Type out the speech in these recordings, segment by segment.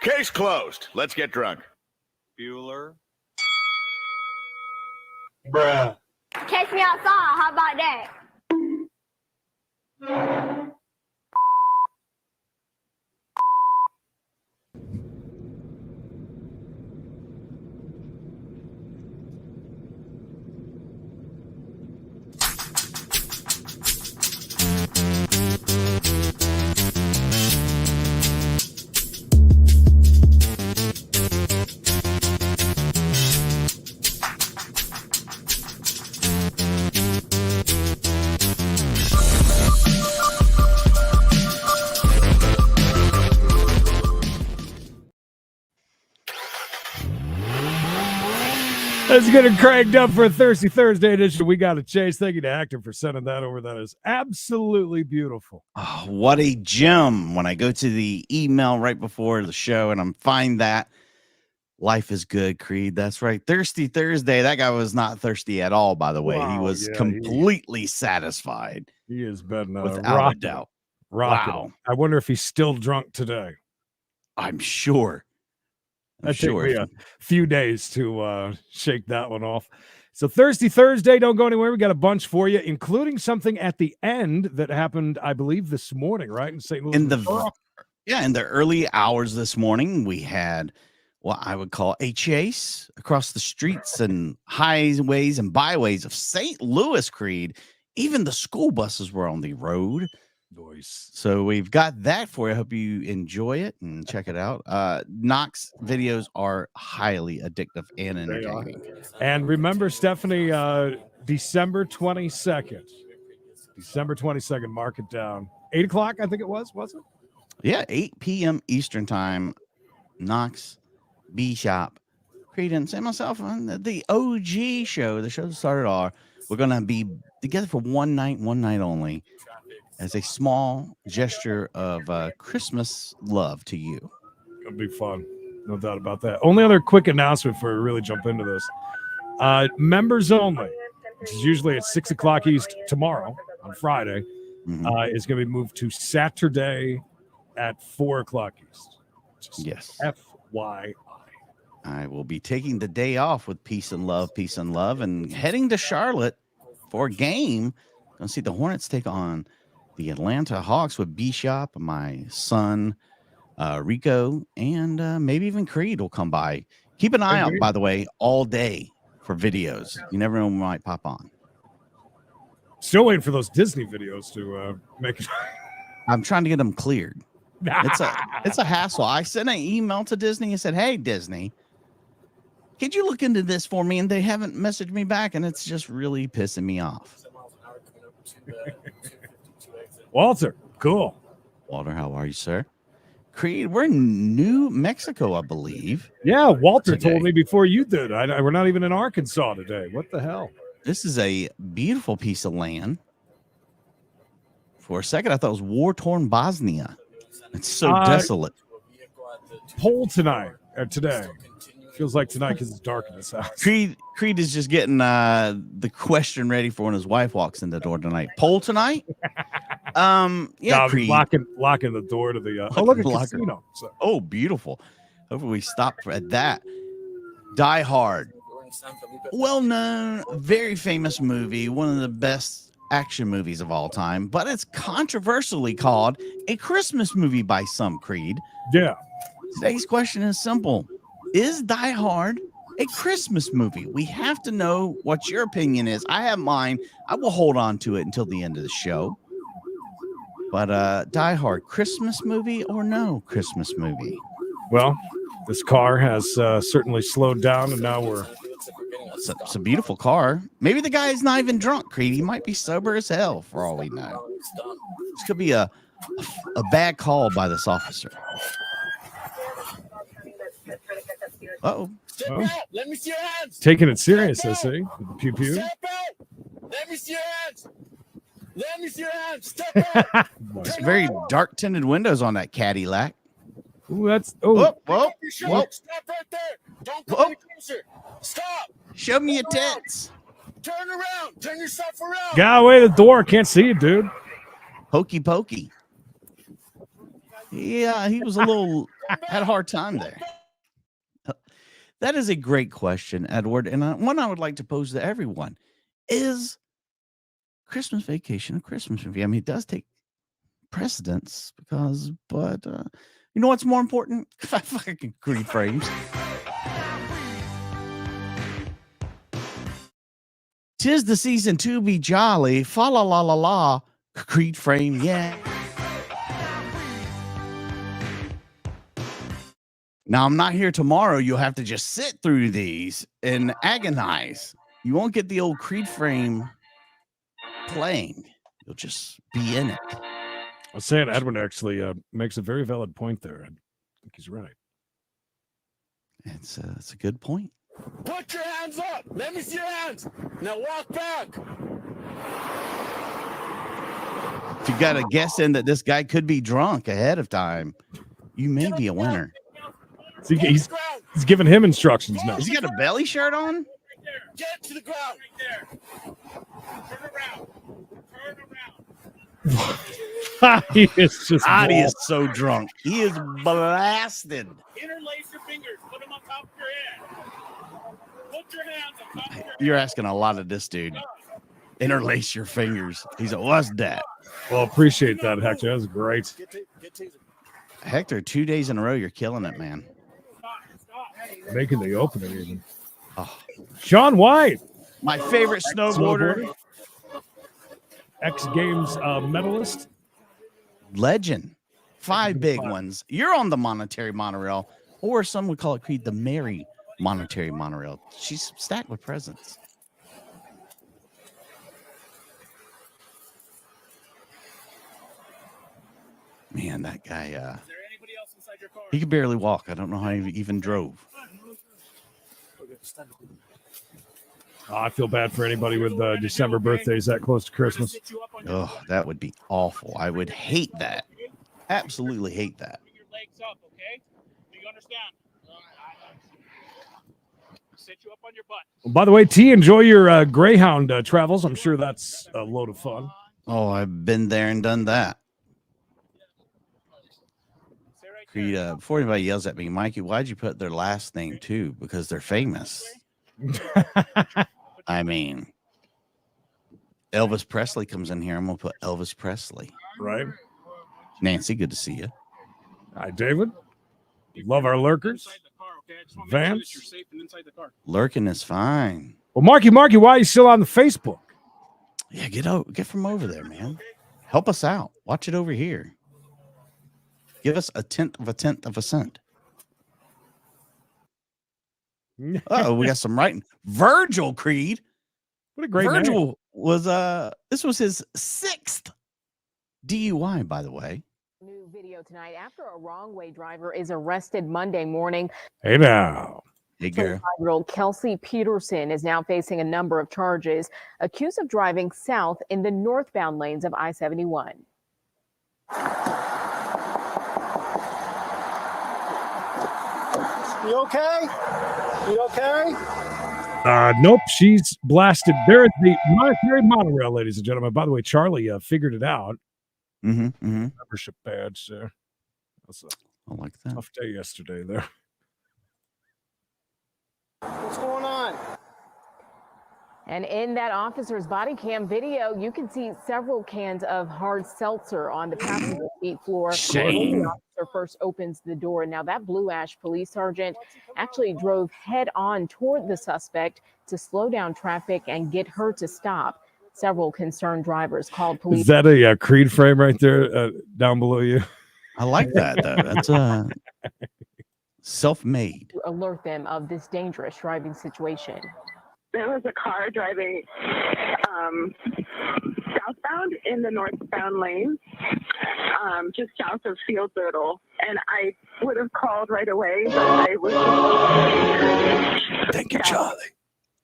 Case closed. Let's get drunk. Bueller. Bruh. Catch me outside. How about that? Let's get it cranked up for a Thirsty Thursday edition. We got a Chase. Thank you to Actor for sending that over. That is absolutely beautiful. Oh, what a gem. When I go to the email right before the show and I'm find that life is good, Creed. That's right. Thirsty Thursday. That guy was not thirsty at all, by the way. He Wow, was yeah, completely satisfied. He has been without a doubt. Rocking. Wow. I wonder if he's still drunk today. I'm sure. That took me a few days to shake that one off. So Thirsty Thursday, don't go anywhere. We got a bunch for you, including something at the end that happened, I believe, this morning, right? In St. Louis. In the early hours this morning, we had what I would call a chase across the streets and highways and byways of St. Louis, Creed. Even the school buses were on the road. Nice. So we've got that for you. I hope you enjoy it and check it out. Knox videos are highly addictive and entertaining. And remember, Stephanie, December 22nd. December 22nd, mark it down. 8 o'clock, I think it was it? Yeah, 8 p.m. Eastern time. Knox, B-Shop, Creedence, and myself on the OG show. The show that started our. We're going to be together for one night only, as a small gesture of Christmas love to you. It'll be fun. No doubt about that. Only other quick announcement before we really jump into this. Members only, which is usually at 6 o'clock East tomorrow on Friday, is going to be moved to Saturday at 4 o'clock East. Just yes. FYI. I will be taking the day off with peace and love, and heading to Charlotte for a game. Going to see the Hornets take on the Atlanta Hawks with B-Shop, my son, Rico, and maybe even Creed will come by. Keep an eye out, by the way, all day for videos. You never know when we might pop on. Still waiting for those Disney videos to make it. I'm trying to get them cleared. It's a hassle. I sent an email to Disney and said, hey, Disney, could you look into this for me? And they haven't messaged me back, and it's just really pissing me off. Walter, cool. Walter, how are you, sir? Creed, we're in New Mexico, I believe. Yeah, Walter told me before you did. We're not even in Arkansas today. What the hell? This is a beautiful piece of land. For a second, I thought it was war-torn Bosnia. It's so desolate. Poll tonight, or today. Feels like tonight because it's dark in this house. Creed is just getting the question ready for when his wife walks in the door tonight. Poll tonight? Yeah, Creed. Locking the door to the look at casino. So. Oh, beautiful. Hopefully we stop at that. Die Hard. Well-known, very famous movie, one of the best action movies of all time, but it's controversially called a Christmas movie by some, Creed. Yeah. Today's question is simple. Is Die Hard a Christmas movie? We have to know what your opinion is. I have mine. I will hold on to it until the end of the show. But Die Hard, Christmas movie or no Christmas movie? Well, this car has certainly slowed down, and now we're... It's a beautiful car. Maybe the guy's not even drunk, Creed. He might be sober as hell, for all we know. This could be a bad call by this officer. Uh-oh. Let me see your hands. Taking it serious, I see. Pew pew. Step out. Let me see your hands. Let me see your hands. Step out. It's very dark tinted windows on that Cadillac. Ooh, that's whoa. Stop right there. Don't come any closer. Stop. Show me your tits. Turn around. Turn yourself around. Get away the door. Can't see you, dude. Hokey pokey. Yeah, he was a little Had a hard time there. That is a great question, Edward. And one I would like to pose to everyone is Christmas vacation a Christmas movie? I mean, it does take precedence but you know what's more important? Fucking Creed frames. 'Tis the season to be jolly. Fa la la la la. Creed frame, yeah. Now, I'm not here tomorrow. You'll have to just sit through these and agonize. You won't get the old Creed frame playing. You'll just be in it. I was saying Edwin actually makes a very valid point there. I think he's right. It's a good point. Put your hands up. Let me see your hands. Now walk back. If you got a guess in that this guy could be drunk ahead of time, you may be a winner. See, he's giving him instructions now. Has he got a belly shirt on? Get to the ground. Turn around. Turn around. He is just. God, he is so drunk. He is blasted. Interlace your fingers. Put them on top of your head. Put your hands on top of your head. You're asking a lot of this dude. Interlace your fingers. He's like, what's that? Well, appreciate that, Hector. That was great. Hector, 2 days in a row, you're killing it, man. Making the opening even. Oh, Sean White, my favorite snowboarder. X Games medalist. Legend. 5 big ones. You're on the monetary monorail, or some would call it Creed, the Mary monetary monorail. She's stacked with presents. Man, that guy, Is there anybody else inside your car? he could barely walk. I don't know how he even drove. I feel bad for anybody with December birthdays that close to Christmas. Oh, that would be awful. I would hate that. Absolutely hate that. Bring your legs up, okay? Do you understand? Sit you up on your butt. Well, by the way, T, enjoy your Greyhound travels. I'm sure that's a load of fun. Oh, I've been there and done that. Stay right Creed, before anybody yells at me, Mikey, why'd you put their last name too? Because they're famous. I mean, Elvis Presley comes in here. I'm going to put Elvis Presley. Right. Nancy, good to see you. Hi, David. Love our lurkers. inside the car, okay? I just want to make sure Vance. that you're safe and inside the car. Lurking is fine. Well, Marky, why are you still on the Facebook? Yeah, get from over there, man. Help us out. Watch it over here. Give us a tenth of a cent. Oh, we got some writing. Virgil Creed. What a great Virgil name. was this was his 6th DUI, by the way. New video tonight after a wrong-way driver is arrested Monday morning. Hey now. Hey, girl. 25-year-old Kelsey Peterson is now facing a number of charges, accused of driving south in the northbound lanes of I-71. You okay? You okay? Nope, she's blasted. There's the monetary monorail, ladies and gentlemen. By the way, Charlie figured it out. Membership badge there. That's a I like that. tough day yesterday there. What's going on? And in that officer's body cam video, you can see several cans of hard seltzer on the passenger seat floor. Shame. The officer first opens the door. Now, that Blue Ash police sergeant actually drove head on toward the suspect to slow down traffic and get her to stop. Several concerned drivers called police. Is that a Creed frame right there down below you? I like that, though. That's self-made. To alert them of this dangerous driving situation. There was a car driving southbound in the northbound lane, just south of Field Girdle, and I would have called right away, but I was. Thank you, Charlie.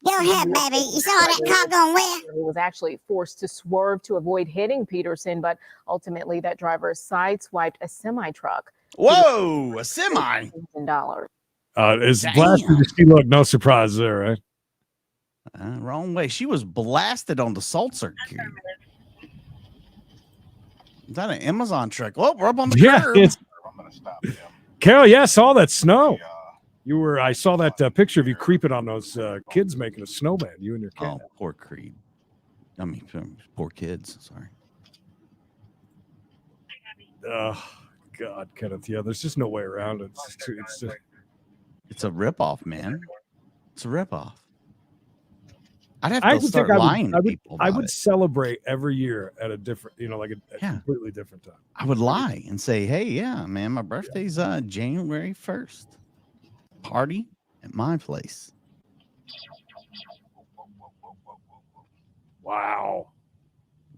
Go ahead, baby. You saw that car going where? He was actually forced to swerve to avoid hitting Peterson, but ultimately that driver sideswiped a semi-truck. Whoa, a semi. $1,000. Is Damn. blasted to see, look, no surprise there, right? Wrong way. She was blasted on the seltzer. Is that an Amazon truck? Oh, we're up on the Yeah, curb. it's Carol, yeah, I saw that snow. I saw that picture of you creeping on those kids making a snowman, you and your kid. Oh, poor Creed. I mean, poor kids. Sorry. Oh, God, Kenneth. Yeah, there's just no way around it. It's a ripoff, man. It's a ripoff. I'd have I to would start think lying to people I about would it. celebrate every year at a different, like a completely different time. I would lie and say, hey, yeah, man, my birthday's January 1st. Party at my place. Wow.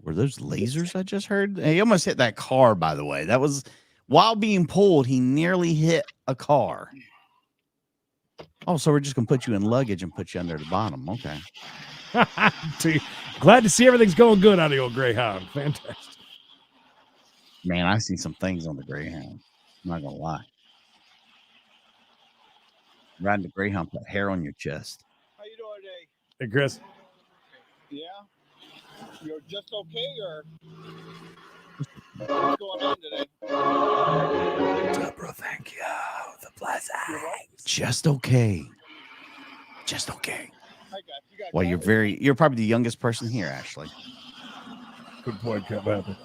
Were those lasers I just heard? He almost hit that car, by the way. That was while being pulled, he nearly hit a car. Oh, so we're just gonna put you in luggage and put you under the bottom. Okay. Glad to see everything's going good on the old Greyhound. Fantastic. Man, I see some things on the Greyhound. I'm not gonna lie. Riding the Greyhound, put hair on your chest. How you doing today? Hey, Chris. Yeah? You're just okay, or what's going on today? Deborah, thank you. The blessing. Just okay. Just okay. I got you. Well, you're probably the youngest person here, Ashley. Good point, Kevin.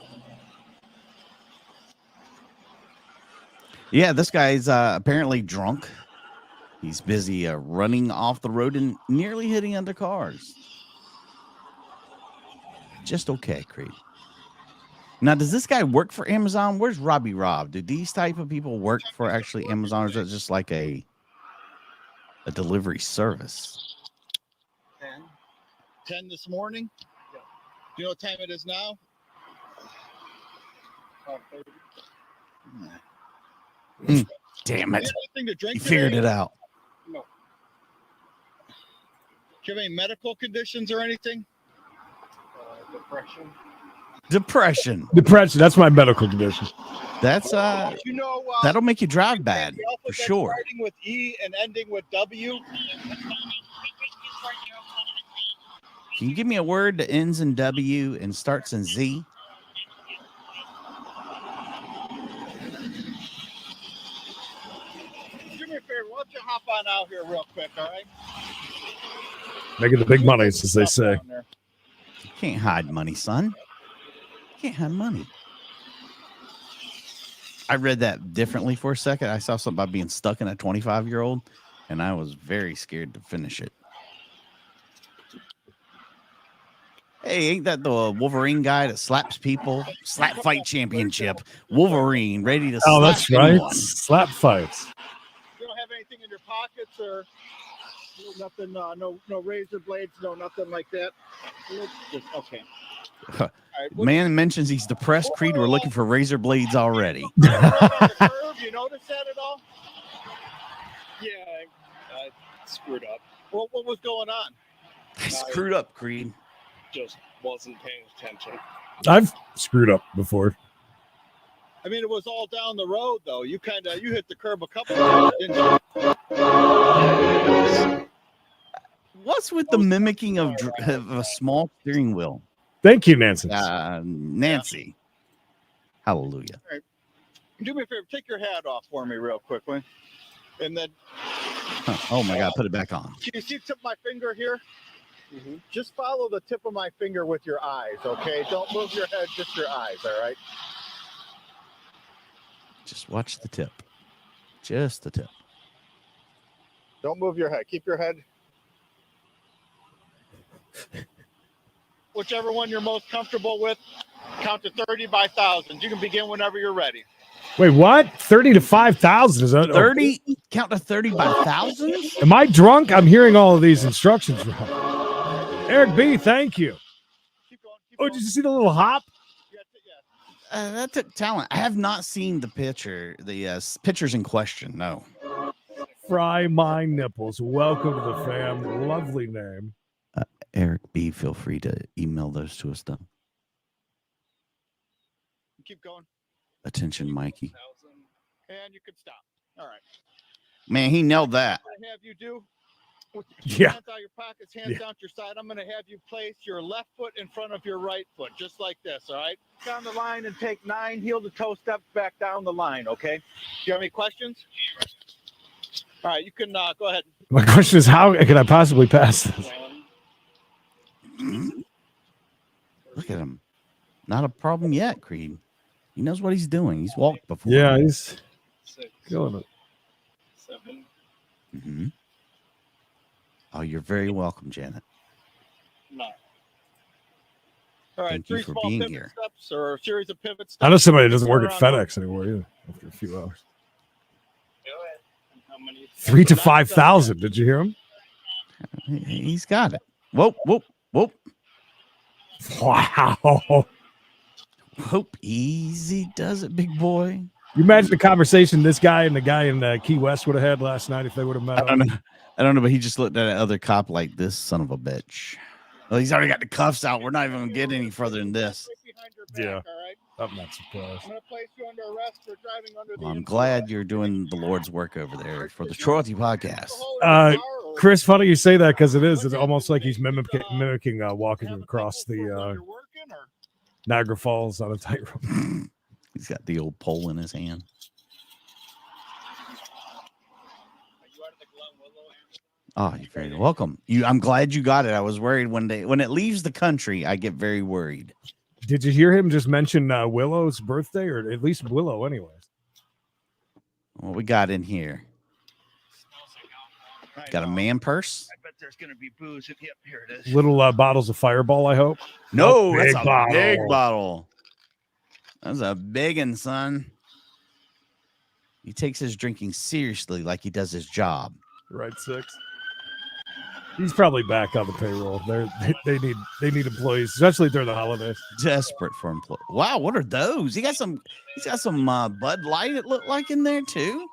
Yeah, this guy's apparently drunk. He's busy running off the road and nearly hitting other cars. Just okay, Creed. Now, does this guy work for Amazon? Where's Robbie Rob? Do these type of people work for actually Amazon, or is it just like a delivery service? 10 this morning? Yeah. Do you know what time it is now? 5:30. Damn it. You figured it out. No. Do you have any medical conditions or anything? Depression. Depression. That's my medical condition. That's that'll make you drive bad for sure. Starting with E and ending with W. Can you give me a word that ends in W and starts in Z? Do me a favor. Why don't you hop on out here real quick, all right? Making the big money, as they say. You can't hide money, son. You can't hide money. I read that differently for a second. I saw something about being stuck in a 25-year-old, and I was very scared to finish it. Hey, ain't that the Wolverine guy that slaps people? Slap fight championship. Wolverine ready to slap. Oh, that's right. anyone. Slap fights. You don't have anything in your pockets or nothing, no razor blades, no nothing like that? Just, okay. All right, Man mentions he's depressed. Creed, we're looking for razor blades already. You notice that at all? Yeah, I screwed up. What was going on? I screwed up, Creed. Just wasn't paying attention. I've screwed up before. I mean, it was all down the road, though. You hit the curb a couple times, didn't you? What's with the mimicking of a small steering wheel? Thank you, Nancy. Nancy. Yeah. Hallelujah. All right. Do me a favor. Take your hat off for me real quickly. And then... Oh, my God. Put it back on. Can you see the tip of my finger here? Mm-hmm. Just follow the tip of my finger with your eyes, okay? Don't move your head, just your eyes, all right? Just watch the tip. Just the tip. Don't move your head. Keep your head. Whichever one you're most comfortable with, count to 30 by thousands. You can begin whenever you're ready. Wait, what? 30 to 5,000? Is that 30? Count to 30 by thousands? Am I drunk? I'm hearing all of these instructions wrong. Eric B, thank you. Keep going. Oh, did you see the little hop? Yeah. That took talent. I have not seen the picture, the pictures in question. No. Fry my nipples. Welcome to the fam. Lovely name. Eric B, feel free to email those to us, though. Keep going. Attention, Mikey. And you can stop. All right. Man, he nailed that. What I have you do With your Yeah. hands out your pockets, hands out your side, I'm going to have you place your left foot in front of your right foot, just like this, all right? Down the line and take 9. Heel to toe step back down the line, okay? Do you have any questions? All right, you can go ahead. My question is, how can I possibly pass this? Look at him. Not a problem yet, Creed. He knows what he's doing. He's walked before. Yeah, he's killing it. 7. Mm-hmm. Oh, you're very welcome, Janet. 9. All right, Thank you 3 for small being pivot here. steps or a series of pivot steps. I know somebody that doesn't work at Turn around. FedEx anymore either after a few hours. Go ahead. How many? 3 to 5,000. Did you hear him? He's got it. Whoop, whoop, whoop. Wow. Hope easy does it, big boy. You imagine the conversation this guy and the guy in Key West would have had last night if they would have met. I don't know, but he just looked at that other cop like, this son of a bitch. Well, he's already got the cuffs out. We're not even going to get any further than this. Yeah. I'm not surprised. I'm going to place you under arrest for driving under Well, I'm glad you're doing the Lord's work over there for the Troyalty Podcast. Chris, funny you say that because it is. It's almost like he's mimicking walking across the Niagara Falls on a tightrope. He's got the old pole in his hand. Oh, you're very welcome. I'm glad you got it. I was worried when it leaves the country, I get very worried. Did you hear him just mention Willow's birthday, or at least Willow, anyways? What we got in here? Got a man purse. I bet there's going to be booze. Yep, here it is. Little bottles of Fireball, I hope. No, Oh, that's big a bottle. big bottle. That's a big one, son. He takes his drinking seriously like he does his job. Right, 6. He's probably back on the payroll. They need employees, especially during the holidays. Desperate for employees. Wow, what are those? He's got some Bud Light, it looked like, in there too.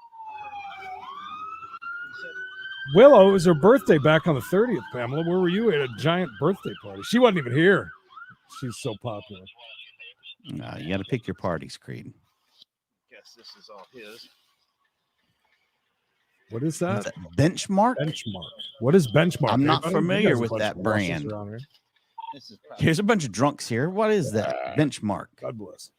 Willow, it was her birthday back on the 30th, Pamela. Where were you at a giant birthday party? She wasn't even here. She's so popular. No, you got to pick your parties, Creed. Guess this is all his. What is that? Is that Benchmark? Benchmark. What is Benchmark? I'm not Anybody? familiar You guys with a bunch that of Russes brand. around here. This is probably Here's a bunch of drunks here. What is that? Benchmark. God bless.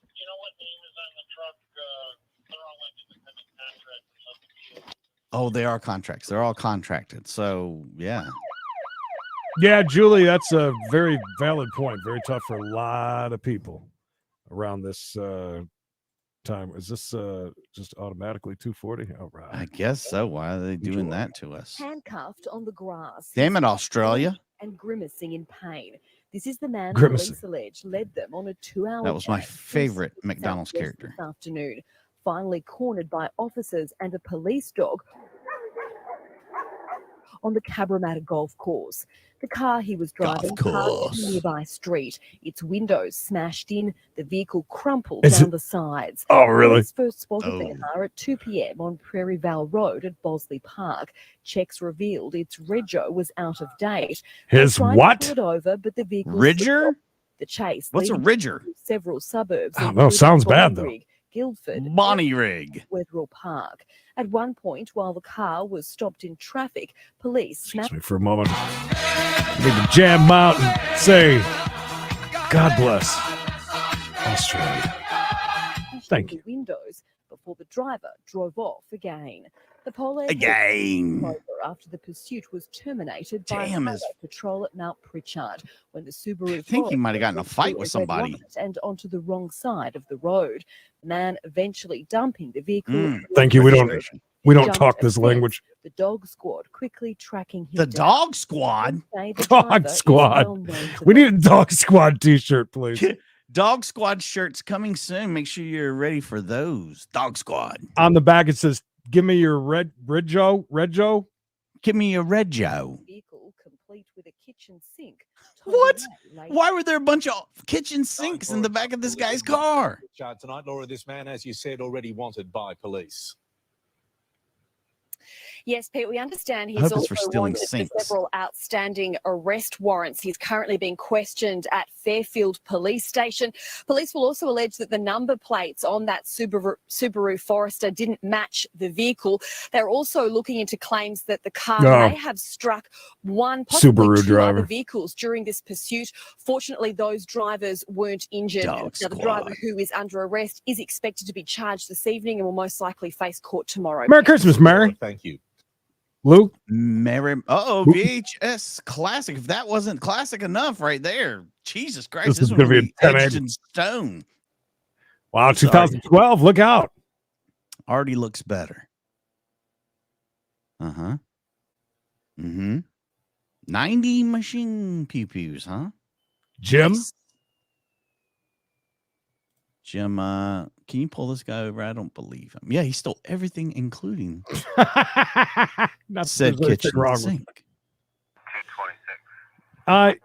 Oh, they are contracts. They're all contracted. So, yeah. Yeah, Julie, that's a very valid point. Very tough for a lot of people around this time. Is this just automatically 240? All right. I guess so. Why are they doing that to us? Handcuffed on the grass. Damn it, Australia. And grimacing in pain. This is the man Grimacing. police allege led them on a 2-hour That was my chase favorite east of McDonald's Southwest character. This afternoon, finally cornered by officers and a police dog on the Cabramatta golf course. The car he was driving parked course. in a nearby street. Its windows smashed in, the vehicle crumpled Is down it- the sides. Oh, really? Police first spotted the Oh. car at 2 p.m. on Prairie Vale Road at Bosley Park. Checks revealed its rego was out of date. They His tried to what? pull it over, but the vehicle Ridger? stopped. The chase. What's a leading Ridger? through several suburbs. I don't know. including Sounds bad, Bonnyrigg, though. Guildford, Bonnie Rig. Wetherill Park. At one point, while the car was stopped in traffic, police Excuse snapped me for a moment. I need to jam out and say, God bless Australia. Thank the you. windows before the driver drove off again. The police Again. after the pursuit was terminated by Damn, highway his- patrol at Mount Pritchard when the Subaru. I think he might have gotten in a followed fight with through a red somebody. light and onto the wrong side of the road. The man eventually dumping the vehicle. Thank you. We don't Jumped talk a this fence. language. The dog squad quickly tracking him The down. dog squad? Say the Dog driver is squad. well known to We the- need a dog squad t-shirt, please. Dog squad shirts coming soon. Make sure you're ready for those. Dog squad. On the back it says, "Give me your Rego." Give me a Rego. vehicle complete with a kitchen sink. What? Later- Why were there a bunch of kitchen sinks in the back of this guy's car? Tonight, Laura, this man, as you said, already wanted by police. Yes, Pete, we understand I he's hope it's also for stealing wanted for sinks. several outstanding arrest warrants. He's currently being questioned at Fairfield Police Station. Police will also allege that the number plates on that Subaru Forester didn't match the vehicle. They're also looking into claims that the car may have struck one, possibly Subaru two driver. other vehicles during this pursuit. Fortunately, those drivers weren't injured. Dog Now, the squad. driver who is under arrest is expected to be charged this evening and will most likely face court tomorrow. Merry Christmas, Mary. Thank you. Luke. Mary. Oop. VHS classic. If that wasn't classic enough right there, Jesus Christ, This this is one gonna will be be a 1080. etched in stone. Wow, I'm sorry. 2012. Look out. Already looks better. Uh-huh. Mm-hmm. 90 machine pew-pews, huh? Jim. Nice. Jim, can you pull this guy over? I don't believe him. Yeah, he stole everything, including Not said there's anything kitchen wrong with sink.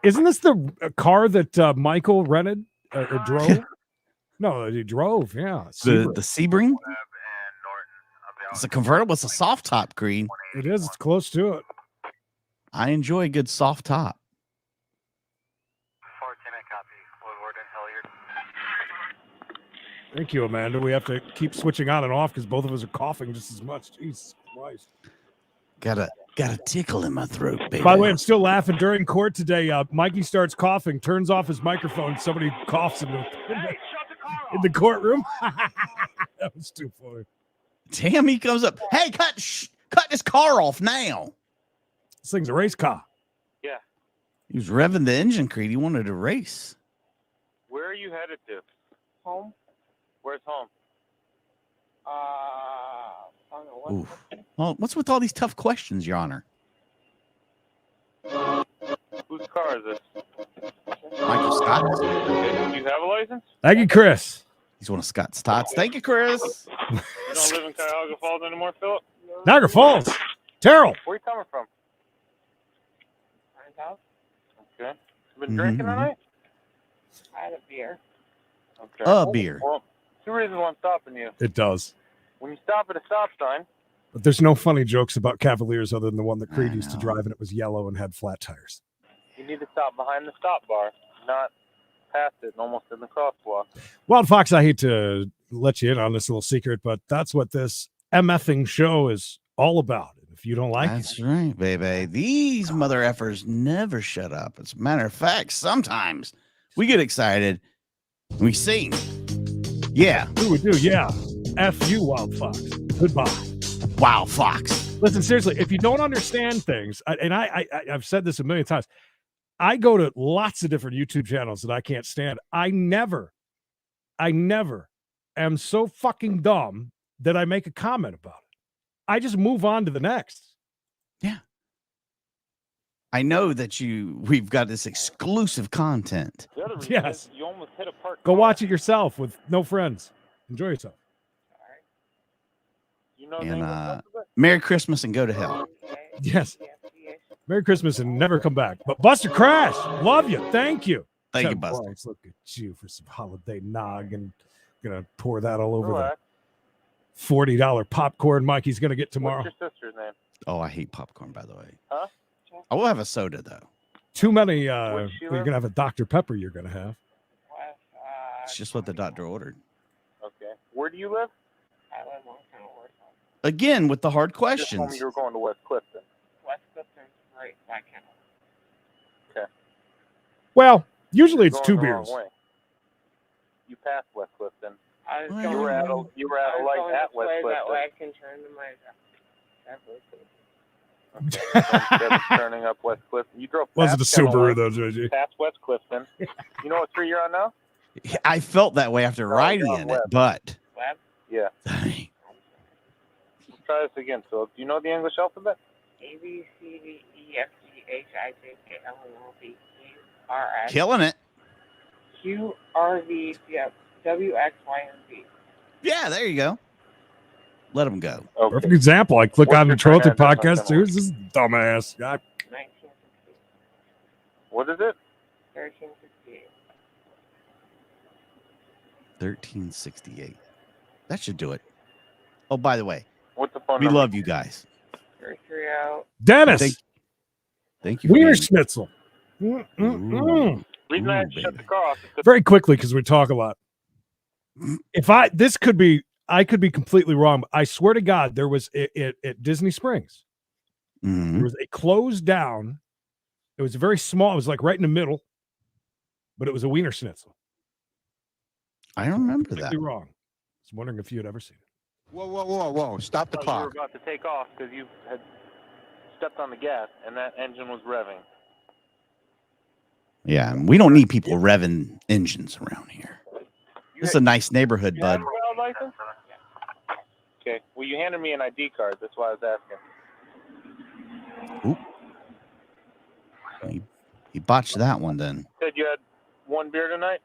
Isn't this the car that Michael rented or drove? No, he drove. Yeah, The Sebring? It's a convertible. It's a soft top, Creed. it is. It's close to it. I enjoy a good soft top. Thank you, Amanda. We have to keep switching on and off because both of us are coughing just as much. Jesus Christ. Got a tickle in my throat, baby. By the way, I'm still laughing during court today. Mikey starts coughing, turns off his microphone. Somebody coughs in the courtroom. That was too funny. Damn, he comes up. Hey, cut this car off now. This thing's a race car. Yeah. He was revving the engine, Creed. He wanted to race. Where are you headed to? Home. Where's home? I don't know what. Oof. Well, what's with all these tough questions, Your Honor? Whose car is this? Michael Scott's. Do you have a license? Thank you, Chris. He's one of Scott's tots. Thank you, Chris. You don't live in Cuyahoga Falls anymore, Philip? Niagara Falls. Terrell. Where are you coming from? Friend's house. Okay. You been drinking tonight? I had a beer. Okay. A beer. Well, two reasons why I'm stopping you. It does. When you stop at a stop sign, But there's no funny jokes about Cavaliers other than the one that Creed I used to know. drive and it was yellow and had flat tires. you need to stop behind the stop bar, not past it and almost in the crosswalk. Wild Fox, I hate to let you in on this little secret, but that's what this MFing show is all about. If you don't like That's it, right, baby. These mother effers never shut up. As a matter of fact, sometimes we get excited and we sing. Yeah. we would do, yeah. F you, Wild Fox. Goodbye. Wow, Fox. Listen, seriously, if you don't understand things, I've said this a million times, I go to lots of different YouTube channels that I can't stand. I never am so fucking dumb that I make a comment about it. I just move on to the next. Yeah. I know that we've got this exclusive content. The other reason Yes. is you almost hit a parked Go car. watch it yourself with no friends. Enjoy yourself. You know the And English alphabet? Merry Christmas and go to hell. Yes. Merry Christmas and never come back. But Buster Crash, love you. Thank you. Thank you, Ted Buster. Bryce, look at you for some holiday nog and gonna pour that all over Relax. the $40 popcorn Mikey's gonna get tomorrow. What's your sister's name? Oh, I hate popcorn, by the way. Huh? I will have a soda, though. Too many Where's she you're live? gonna have a Dr. Pepper you're gonna have. It's just what the doctor ordered. Okay. Where do you live? I live on kind of worse. Again, with the hard Just told me questions. you were going to West Clifton. West Clifton's right back in. Well, usually it's Going two the wrong beers. way. You passed West Clifton. I was Well, going, You were at a I was light going at this way, West that way I Clifton. can turn to my left. Instead of turning up West Clifton. You drove past Wasn't a Subaru Kenilworth, though, JG. past West Clifton. You know what street you're on now? I felt that way after No, riding you're on in it, West. but Left. Yeah. Let's try this again. So, do you know the English alphabet? A B C D E F G H I J K L M N O P Q R S killing it. Q R V W X Y and Z. Yeah, there you go. Let them go. Okay. Perfect example. I click What's on the your Trollic turn address on podcast too. Kenilworth? This is dumbass guy. 1968. What is it? 1368. 1368. That should do it. Oh, by the way, What's the phone we number? love you guys. Grocery out. Dennis. Thank you. Wiener For Schnitzel. Ooh. Reason I had to shut the car off is 'cause Very quickly, because we talk a lot. I could be completely wrong, but I swear to God, there was at Disney Springs. There was a closed down. It was very small. It was like right in the middle, but it was a Wiener Schnitzel. I don't remember Completely that. wrong. I was wondering if you had ever seen it. Whoa. Stop the you were clock. about to take off because you had stepped on the gas and that engine was revving. Yeah, we don't need people revving engines around here. This is a nice neighborhood, You bud. have a valid license? Okay. Well, you handed me an ID card. That's why I was asking. He botched that one then. Said you had one beer tonight?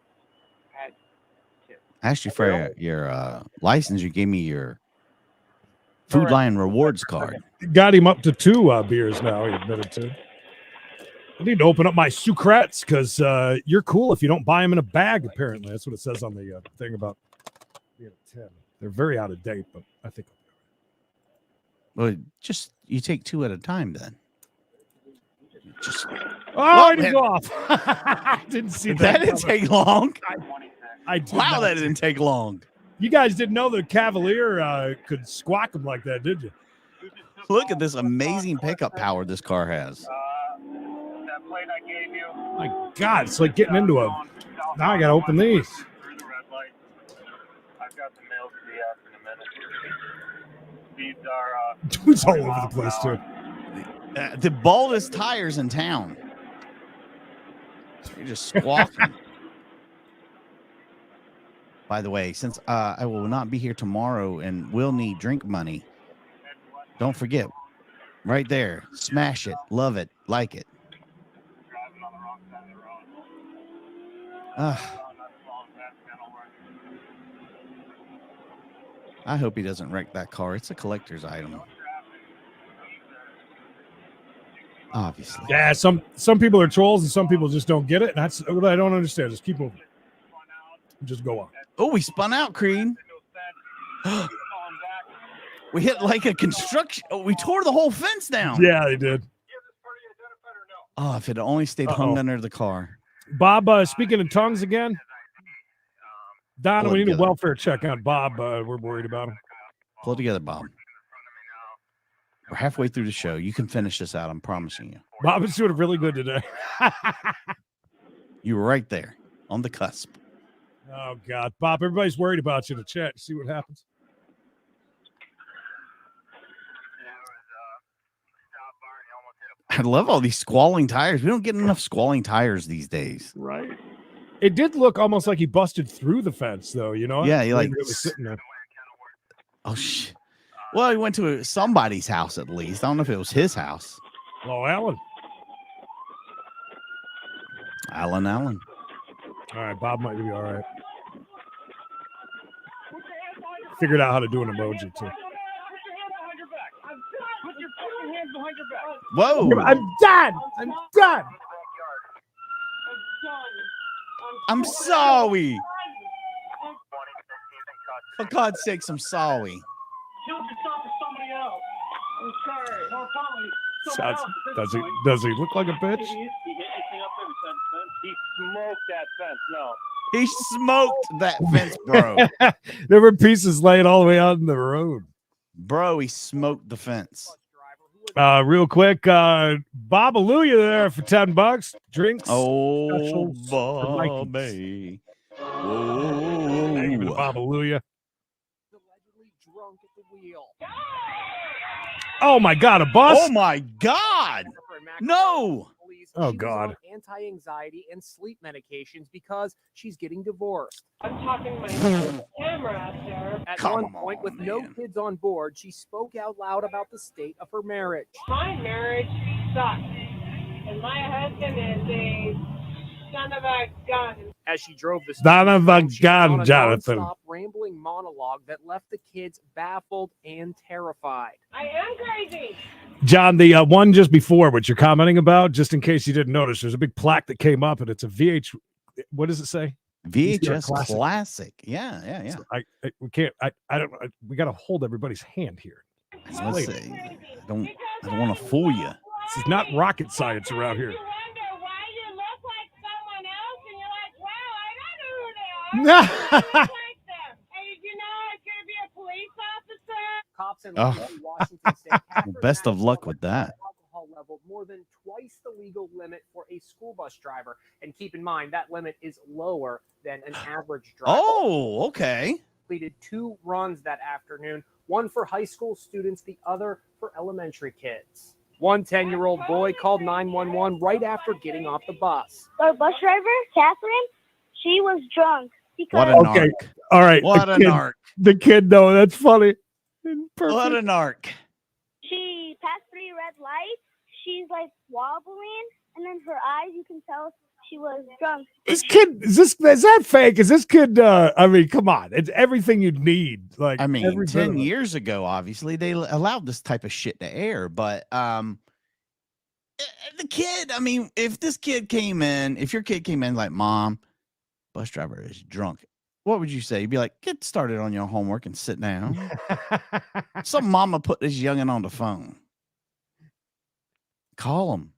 I asked you for your license. You gave me your Food Lion rewards card. Got him up to 2 beers now, he admitted to. I need to open up my sucrets because you're cool if you don't buy them in a bag, apparently. That's what it says on the thing about being a 10. They're very out of date, but I think. Well, just you take 2 at a time then. It is off. I didn't see that. That didn't take long. I did Wow, not that didn't take long. You guys didn't know the Cavalier could squawk them like that, did you? Look at this amazing pickup power this car has. That plate I gave you. My God, it's like getting into a. Now I got to open these. Through the red light. I've got the mail to the app in a minute. These are. Dude's all over the place, too. The baldest tires in town. You're just squawking. By the way, since I will not be here tomorrow and will need drink money, don't forget, right there, smash it, love it, like it. I hope he doesn't wreck that car. It's a collector's item. Obviously. Yeah, some people are trolls and some people just don't get it. And that's what I don't understand. Just keep moving. Just go on. Oh, we spun out, Creed. We hit like a construction. Oh, we tore the whole fence down. Yeah, they did. Oh, if it only stayed hung under the car. Bob, speaking in tongues again. Donna, we need a welfare check on Bob. We're worried about him. Pull it together, Bob. We're halfway through the show. You can finish this out. I'm promising you. Bob is doing really good today. You were right there on the cusp. Oh, God. Bob, everybody's worried about you in the chat. See what happens. I love all these squalling tires. We don't get enough squalling tires these days. Right. It did look almost like he busted through the fence, though. You know? Yeah, he like it was sitting there. Oh, shit. Well, he went to somebody's house at least. I don't know if it was his house. Oh, Alan. Alan. All right, Bob might be all right. Figured out how to do an emoji, too. Whoa. I'm done. I'm sorry. For God's sakes, I'm sorry. Does he look like a bitch? He smoked that fence. No. He smoked that fence, bro. There were pieces laying all the way out in the road. Bro, he smoked the fence. Real quick, Bob Aluya there for $10. Drinks. Oh, Bobby. Bob Aluya. Oh my God, a bus! Oh my God! No! Oh God! Anti-anxiety and sleep medications because she's getting divorced. I'm talking to my camera out there. At one point, with no kids on board, she spoke out loud about the state of her marriage. My marriage sucks, and my husband is a son of a gun. As she drove the son of a gun, Jonathan. Non-stop rambling monologue that left the kids baffled and terrified. I am crazy. John, the one just before, what you're commenting about, just in case you didn't notice, there's a big plaque that came up, and it's a VH. What does it say? VHS classic. Yeah. So we can't. I don't. We got to hold everybody's hand here. Let's see. I don't want to fool you. This is not rocket science around here. Cops in Oh. Washington State Well, best of luck with that. alcohol level more than twice the legal limit for a school bus driver. And keep in mind that limit is lower than an average driver. Oh, okay. Completed 2 runs that afternoon, one for high school students, the other for elementary kids. One 10-year-old boy called 911 right after getting off the bus. Our bus driver, Catherine, she was drunk. What a narc. All right. What the a kid, narc. The kid, though, that's funny. Perfect. What a narc. She passed 3 red lights. She's like wobbling, and then her eyes, you can tell she was drunk. This kid, is that fake? Is this kid, I mean, come on. It's everything you'd need. Like, I mean, every bit 10 of it. years ago, obviously, they allowed this type of shit to air. But the kid, I mean, if your kid came in like, Mom, bus driver is drunk, what would you say? You'd be like, get started on your homework and sit down. Some mama put this youngin' on the phone. Call him.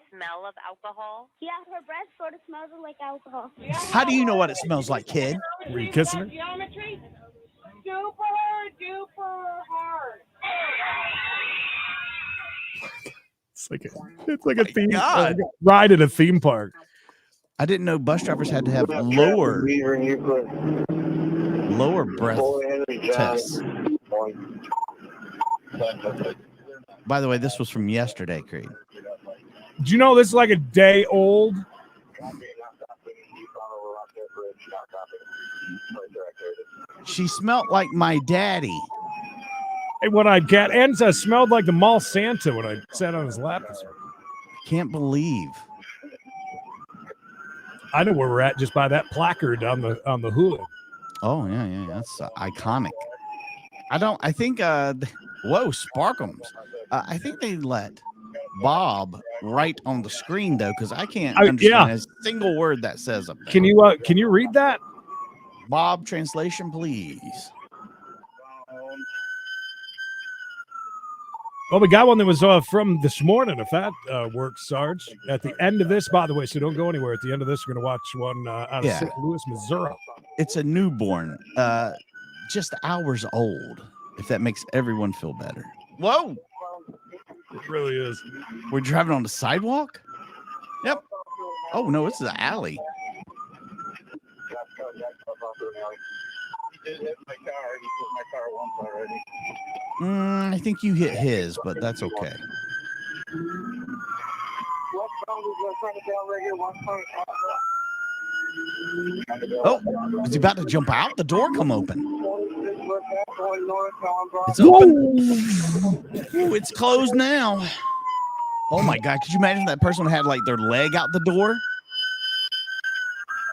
Smell of alcohol? Yeah, her breath sort of smells like alcohol. How do you know what it smells like, kid? Were you kissing her? Geometry, super duper hard. It's like a theme God. ride at a theme park. I didn't know bus drivers had to have lower breath tests. By the way, this was from yesterday, Creed. Do you know this is like a day old? She smelled like my daddy. And when I get and smelled like the mall Santa when I sat on his lap. Can't believe. I know where we're at just by that placard on the hood. Oh yeah, that's iconic. I think whoa, Sparkums. I think they let Bob write on the screen though, because I can't understand a single word that says up there. Can you read that? Bob, translation, please. Well, we got one that was from this morning, if that works, Sarge. At the end of this, by the way, so don't go anywhere. At the end of this, we're going to watch one out of St. Louis, Missouri. It's a newborn, just hours old, if that makes everyone feel better. Whoa. It really is. We're driving on the sidewalk? Yep. Oh, no, it's the alley. He did hit my car. He hit my car once already. I think you hit his, but that's okay. Oh, is he about to jump out? The door come open. It's open. Ooh, it's closed now. Oh my God. Could you imagine if that person had like their leg out the door?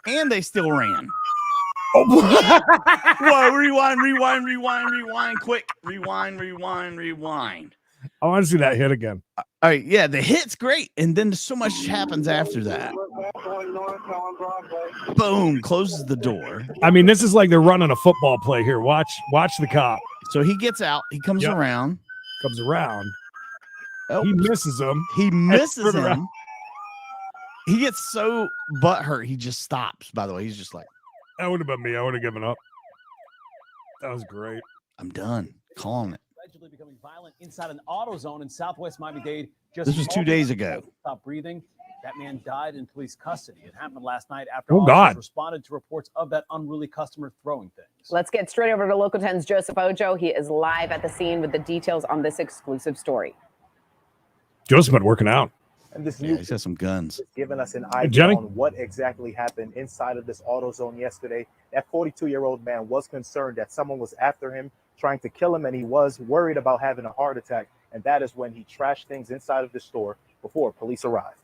And they still ran. Oh, whoa, rewind, quick. Rewind. I want to see that hit again. All right, yeah, the hit's great. And then so much happens after that. Boom, closes the door. I mean, this is like they're running a football play here. Watch the cop. So he gets out. He comes around. Oh, he misses him. He misses him. He gets so butthurt, he just stops, by the way. He's just like, that would have been me. I would have given up. That was great. I'm done. Calling it. Allegedly becoming violent inside an auto zone in Southwest Miami-Dade. This was 2 days ago. Stop breathing. That man died in police custody. It happened last night after Oh, God. responded to reports of that unruly customer throwing things. Let's get straight over to Local 10's Joseph Ojo. He is live at the scene with the details on this exclusive story. Joseph been working out. And this He's got some guns. giving us an Hey, idea Jenny? on what exactly happened inside of this auto zone yesterday. That 42-year-old man was concerned that someone was after him, trying to kill him, and he was worried about having a heart attack. And that is when he trashed things inside of the store before police arrived.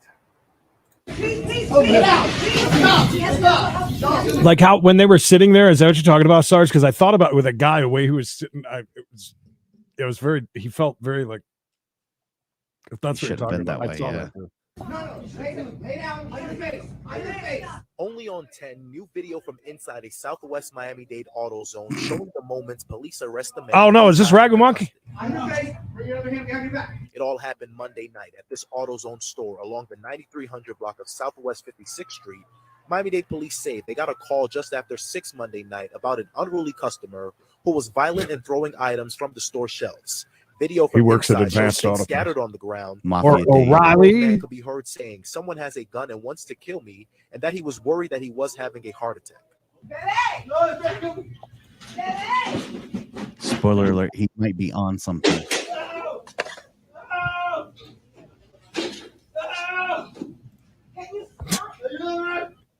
Like how when they were sitting there, is that what you're talking about, Sarge? Because I thought about it with a guy the way he was sitting. He felt very like. If that's what you're Should have talking been about, that I way, saw yeah. that too. Lay down on your face. On your face. Only on 10, new video from inside a Southwest Miami-Dade auto zone showing the moments police arrest the man. Oh no, is this Ragu Monkey? On your face. Bring your other hand behind your back. It all happened Monday night at this AutoZone store along the 9300 block of Southwest 56th Street. Miami-Dade police say they got a call just after 6 Monday night about an unruly customer who was violent and throwing items from the store shelves. Video from He works at inside shows Advanced things Auto scattered on the ground. Or O'Reilly. Man could be heard saying, "Someone has a gun and wants to kill me," and that he was worried that he was having a heart attack. Spoiler alert, he might be on something.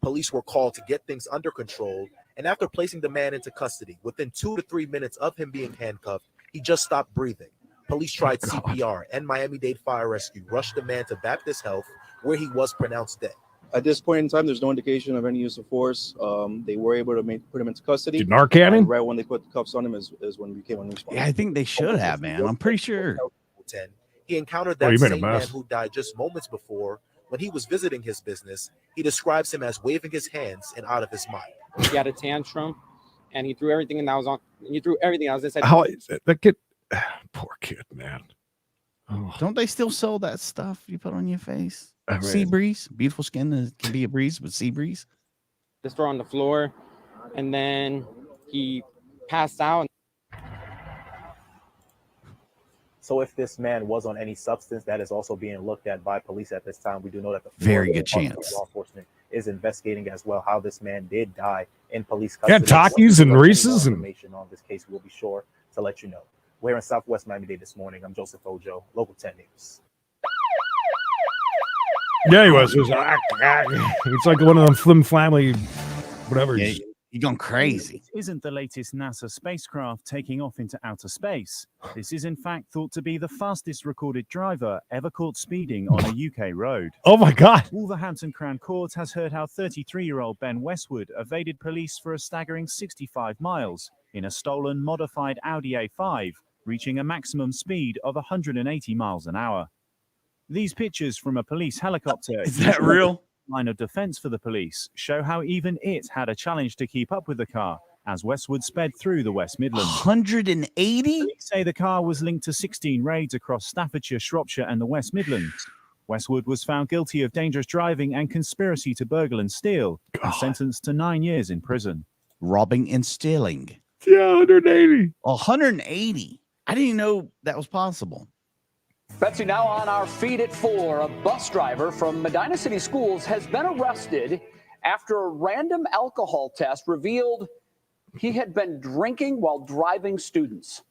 Police were called to get things under control, and after placing the man into custody, within 2 to 3 minutes of him being handcuffed, he just stopped breathing. Police tried CPR, and Miami-Dade Fire Rescue rushed the man to Baptist Health, where he was pronounced dead. At this point in time, there's no indication of any use of force. They were able to put him into custody. Did Narcan him? Right when they put the cuffs on him is when we came on response. Yeah, I think they should have, man. I'm pretty sure. He encountered Oh, that you made a same man mess. who died just moments before when he was visiting his business. He describes him as waving his hands and out of his mind. He had a tantrum, and he threw everything, and that was on. He threw everything else inside. How is it? That kid, poor kid, man. Don't they still sell that stuff you put on your face? I mean- Sea breeze, beautiful skin can be a breeze, but sea breeze. Just throw on the floor, and then he passed out. So if this man was on any substance, that is also being looked at by police at this time. We do know that the Very Florida good Department chance. of Law enforcement is investigating as well how this man did die in police Yeah, custody. Takis Once we and get any more Reese's and- information on this case, we'll be sure to let you know. We're in Southwest Miami-Dade this morning. I'm Joseph Ojo, Local 10 News. Yeah, he was. It's like one of them flim flamly, whatever. Yeah, you're going crazy. This isn't the latest NASA spacecraft taking off into outer space. This is in fact thought to be the fastest recorded driver ever caught speeding on a UK road. Oh my God. Wolverhampton Crown Court has heard how 33-year-old Ben Westwood evaded police for a staggering 65 miles in a stolen modified Audi A5, reaching a maximum speed of 180 miles an hour. These pictures from a police helicopter Is that real? Line of defense for the police show how even it had a challenge to keep up with the car as Westwood sped through the West Midlands. 180? Police say the car was linked to 16 raids across Staffordshire, Shropshire, and the West Midlands. Westwood was found guilty of dangerous driving and conspiracy to burgle and steal, and sentenced to 9 years in prison. Robbing and stealing. Yeah, 180. 180. I didn't even know that was possible. Betsy, now on our feed at 4, a bus driver from Medina City Schools has been arrested after a random alcohol test revealed he had been drinking while driving students.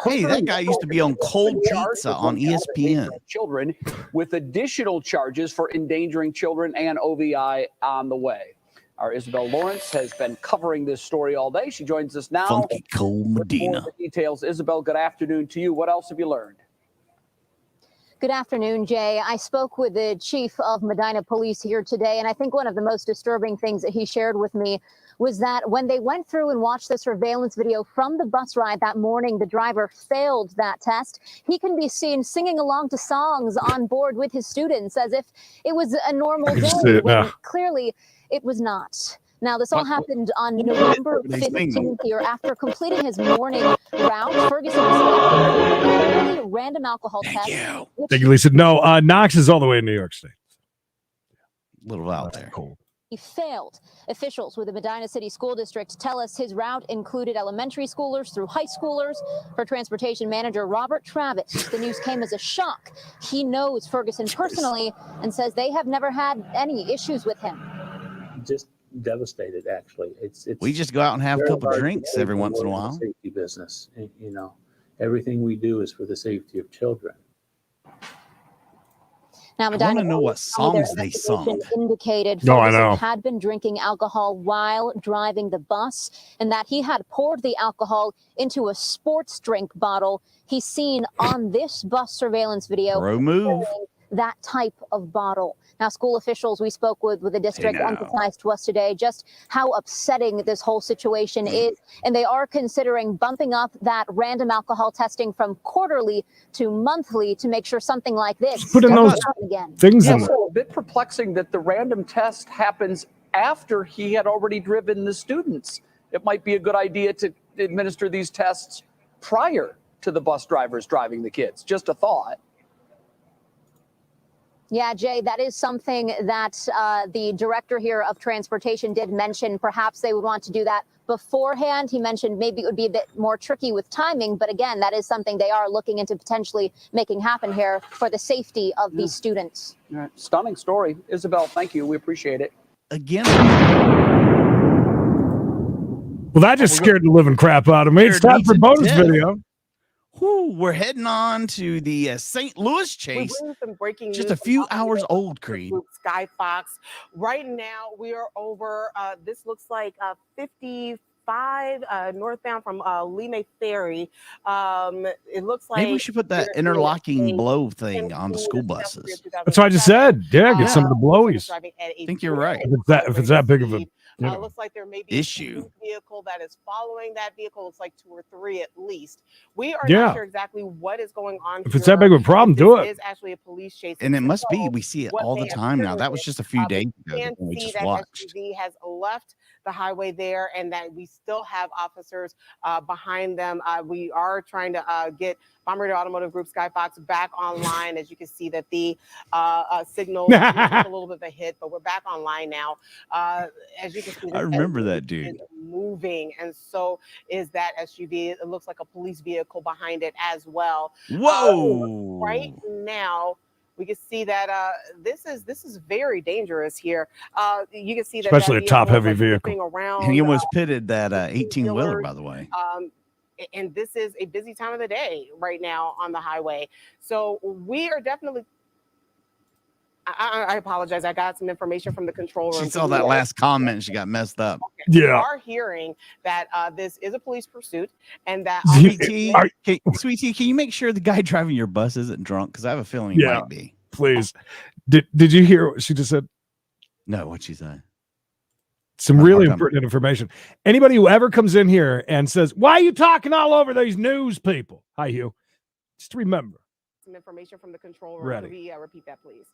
Hey, that guy used to be on Cold Pizza on ESPN. Children, with additional charges for endangering children and OVI on the way. Our Isabel Lawrence has been covering this story all day. She joins us now. Funky Cold Medina. For the details. Isabel, good afternoon to you. What else have you learned? Good afternoon, Jay. I spoke with the chief of Medina Police here today, and I think one of the most disturbing things that he shared with me was that when they went through and watched the surveillance video from the bus ride that morning, the driver failed that test. He can be seen singing along to songs on board with his students as if it was a normal day, when clearly it was not. Now, this all happened on November 15th here. After completing his morning route, Ferguson was a random alcohol test. Thank you, Lisa. No, Knox is all the way in New York State. A little out there. Cool. He failed. Officials with the Medina City School District tell us his route included elementary schoolers through high schoolers. For transportation manager Robert Travis, the news came as a shock. He knows Ferguson personally and says they have never had any issues with him. Just devastated, actually. It's We just go out and have a very couple hard drinks to every once in a avoid while. the safety business. And, you know, everything we do is for the safety of children. Now, I Medina want to know what police tell me their songs they investigation sung. indicated No, I Ferguson know. had been drinking alcohol while driving the bus, and that he had poured the alcohol into a sports drink bottle. He's seen on this bus surveillance video Bro move. pouring that type of bottle. Now, school officials we spoke with the district emphasized to us today just how upsetting this whole situation is, and they are considering bumping up that random alcohol testing from quarterly to monthly to make sure something like this put in doesn't those happen again. things in Also, a bit perplexing that the random test happens after he had already driven the students. It might be a good idea to administer these tests prior to the bus drivers driving the kids. Just a thought. Yeah, Jay, that is something that the director here of transportation did mention. Perhaps they would want to do that beforehand. He mentioned maybe it would be a bit more tricky with timing, but again, that is something they are looking into potentially making happen here for the safety of these students. All right. Stunning story. Isabel, thank you. We appreciate it. Again. Well, that just scared the living crap out of me. It's time for bonus video. Whew, we're heading on to the St. Louis chase. We're some breaking Just news a few from hours old, Creed. Sky Fox. Right now, we are over. This looks like 55 northbound from Lime Ferry. It looks like Maybe we should put that interlocking blow thing on the school buses. That's what I just said. Yeah, get some of the blowies. I think you're right. If it's that big of a looks like there may be issue. a vehicle that is following that vehicle. Looks like 2 or 3 at least. We are Yeah. not sure exactly what is going on. If it's that big of a problem, do This it. is actually a police chase. And it must be. We see it all the time now. That was just a few days ago can that we see just that watched. SUV has left the highway there, and that we still have officers behind them. We are trying to get Bombardier Automotive Group Sky Fox back online. As you can see that the signal took a little bit of a hit, but we're back online now. As you can see, I remember that dude. is moving, and so is that SUV. It looks like a police vehicle behind it as well. Whoa! Right now, we can see that this is very dangerous here. You can see that Especially that a top-heavy vehicle is vehicle. zipping around, And he almost pitted that 18-wheeler, by the way. and this is a busy time of the day right now on the highway. So we are definitely. I apologize. I got some information from the control room. She saw that last comment. She got messed up. We Yeah. are hearing that this is a police pursuit, and that Sweet Tea, can you make sure the guy driving your bus isn't drunk? Because I have a feeling he Yeah. might be. Please. Did you hear what she just said? No, what'd she say? Some really important information. Anybody who ever comes in here and says, "Why are you talking all over these news people?" Hi, Hugh. Just remember. some information from the control room. Ready. Could we repeat that, please?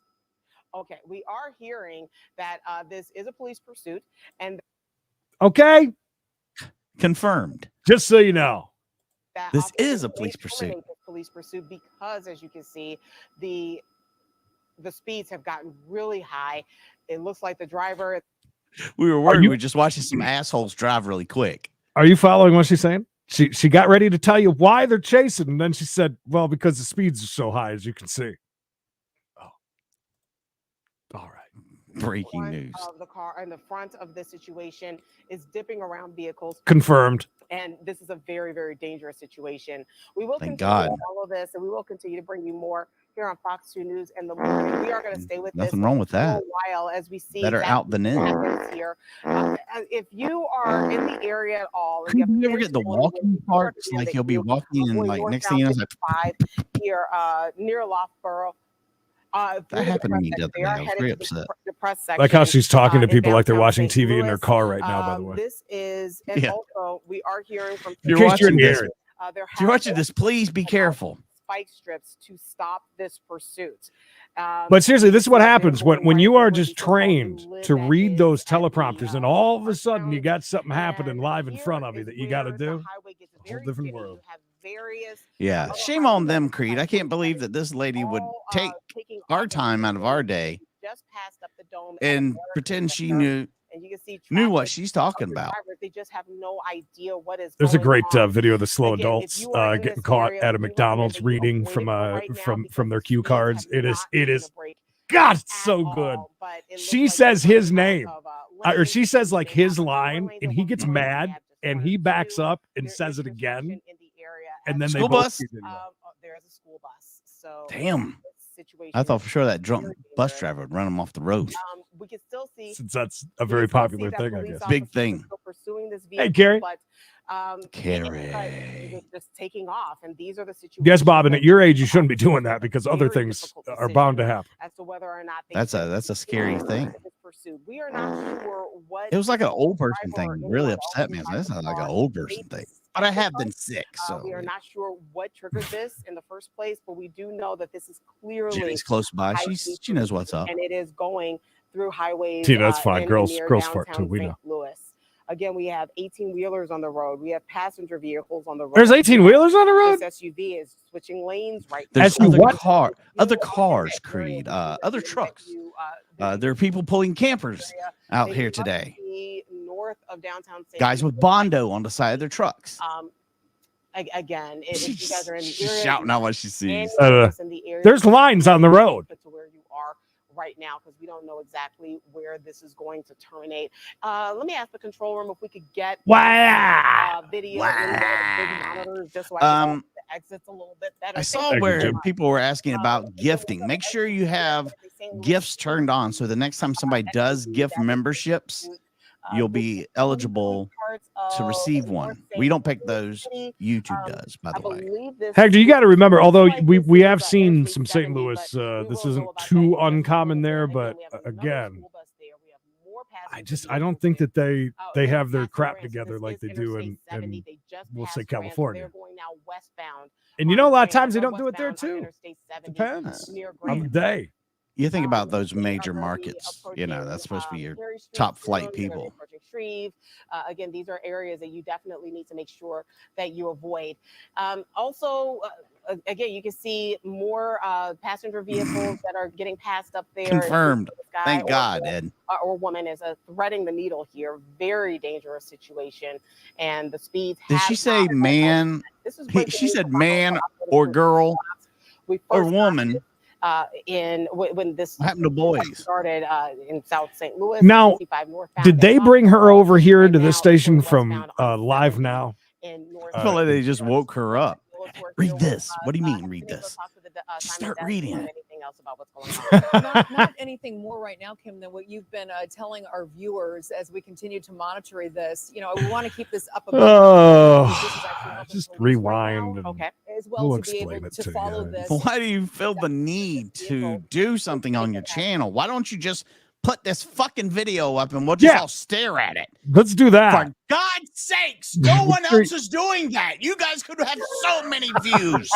Okay, we are hearing that this is a police pursuit, and Okay. Confirmed. Just so you know. that This officers is a may police pursuit. terminate this police pursuit because, as you can see, the speeds have gotten really high. It looks like the driver. We were worried. We were just watching some assholes drive really quick. Are you following what she's saying? She got ready to tell you why they're chasing, and then she said, "Well, because the speeds are so high, as you can see." Oh, all right. Breaking news. Of the car in the front of this situation is dipping around vehicles. Confirmed. And this is a very, very dangerous situation. We will Thank continue God. to follow this, and we will continue to bring you more here on Fox 2 News and the morning. We are going to stay with Nothing this wrong with for a that. while as we see Better exactly out than in. what happens here. If you are in the area at all, and You you ever get the walking parts? Like you'll be walking and like next thing you know, it's like, 5 here near Loughborough. that happened to me the other day. I was very upset. The press section. Like how she's talking to in people like they're downtown watching St. TV in their Louis. car right now, by the way. This is, and Yeah. also we are hearing from. If you're In case you're watching in the this, area. There if you're watching this, please be careful. spike strips to stop this pursuit. But seriously, this is what happens when you are just trained to read those teleprompters, and all of a sudden you got something happening live in front of you that you got to do. A whole different world. Yeah, shame on them, Creed. I can't believe that this lady would take our time out of our day Just passed up the dome and pretend she knew and you can see what she's talking about. drivers, they just have no idea what is There's a going great on. video of the slow Again, adults if you are in getting this caught area, at a we McDonald's recommend that you reading avoid from it right now from their cue speeds cards. have It is not it taken is a break God, it's so good. She says his name, or she says like his line, and he gets mad and he backs up and says it again, and then they School both bus? see the- There's a school bus. So Damn. situation I thought for sure that drunk bus driver would run him off the road. we can still see since that's a very popular thing, I guess. Big thing. pursuing this Hey, vehicle, Gary. but It was just taking off, and these are the situations. Yes, Bob, and at your age, you shouldn't be doing that because other things are bound to happen. As to whether or not That's a scary thing. we are not sure what. It was like an old person thing. Really upset me. That's not like an old person thing. But I have been sick, so we are not sure what triggered this in the first place, but we do know that this is clearly Jenny's close by. She knows what's up. and it is going through highways. Tina, that's fine. in Girls near fart too. downtown We St. know. Louis. Again, we have 18-wheelers on the road. We have passenger vehicles on the road. There's 18-wheelers on the road? This SUV is switching lanes right now. There's other cars, Creed, other trucks. There are people pulling campers out here today. North of downtown St. Guys with Bondo on the side of their trucks. Again, if you guys are in the She's area, shouting out what she sees. There's lines on the road. to where you are right now, because we don't know exactly where this is going to terminate. Let me ask the control room if we could get video in the big monitors, just so I can see the exits a little bit better. I saw where people were asking about gifting. Make sure you have gifts turned on, so the next time somebody does gift memberships, you'll be eligible to receive one. We don't pick those. YouTube does, by the way. Hector, you got to remember, although we have seen some St. Louis, this isn't too uncommon there, but again, I don't think that they have their crap together like they do in we'll say California. And you know, a lot of times they don't do it there too. Depends on the day. You think about those major markets, you know, that's supposed to be your top flight people. Again, these are areas that you definitely need to make sure that you avoid. Also, again, you can see more passenger vehicles that are getting passed up there. Confirmed. Thank God, Ed. Or woman is threading the needle here. Very dangerous situation. And the speeds. Did she say man? She said man or girl or woman. When this happened to boys started in South St. Louis. Now, 65 northbound, did they bring her over here to this station from Live Now? I feel like they just woke her up. Read this. What do you mean, read this? Just start reading it. Not anything more right now, Kim, than what you've been telling our viewers as we continue to monitor this. You know, we want to keep this up. Just rewind. And as well we'll to be able explain it to follow you. this. Why do you feel the need to do something on your channel? Why don't you just put this fucking video up and we'll just all stare at it? Let's do that. For God's sakes, no one else is doing that. You guys could have so many views.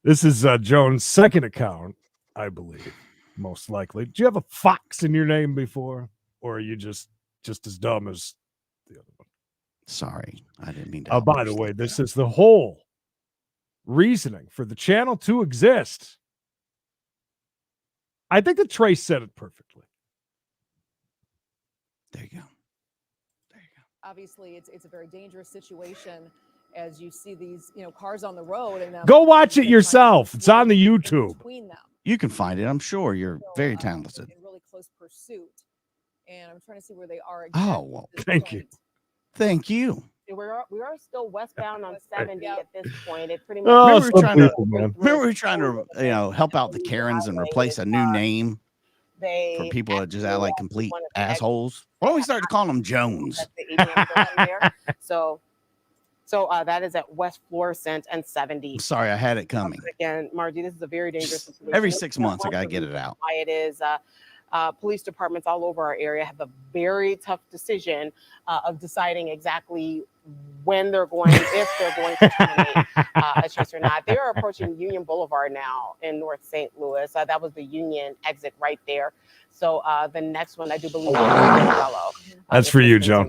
This is Joan's second account, I believe, most likely. Do you have a Fox in your name before? Or are you just as dumb as the other one? Sorry, I didn't mean to. By the way, this is the whole reasoning for the channel to exist. I think that Trace said it perfectly. There you go. Obviously, it's a very dangerous situation as you see these, you know, cars on the road. And go watch it yourself. It's on the YouTube. You can find it. I'm sure you're very talented. In really close pursuit, and I'm trying to see where they are. Oh well, thank you. Thank you. We are still westbound on 70 at this point. It pretty much. Remember we were trying to help out the Karens and replace a new name for people that just act like complete assholes. Why don't we start calling them Jones? So that is at West Florissant and 70. Sorry, I had it coming. Again, Margie, this is a very dangerous situation. Every 6 months, I gotta get it out. Why it is. Police departments all over our area have a very tough decision of deciding exactly when they're going, if they're going to terminate a chase or not. They are approaching Union Boulevard now in North St. Louis. That was the Union exit right there. So the next one, I do believe, that's for you, Joe.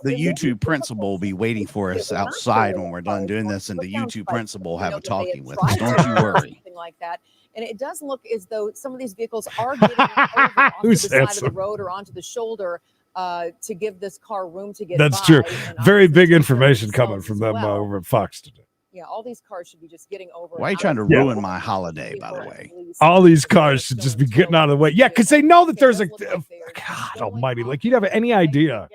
The YouTube principal will be waiting for us outside when we're done doing this, and the YouTube principal will have a talking with us. Don't you worry. Something like that. And it does look as though some of these vehicles are getting over onto the side of the road or onto the shoulder to give this car room to get That's by. true. And Very big information coming from them over at Fox today. Yeah, all these cars should be just getting over. Why are you trying to ruin my holiday, by the way? All these cars should just be getting out of the way. Yeah, because they know that there's a God almighty. Like, you'd have any idea.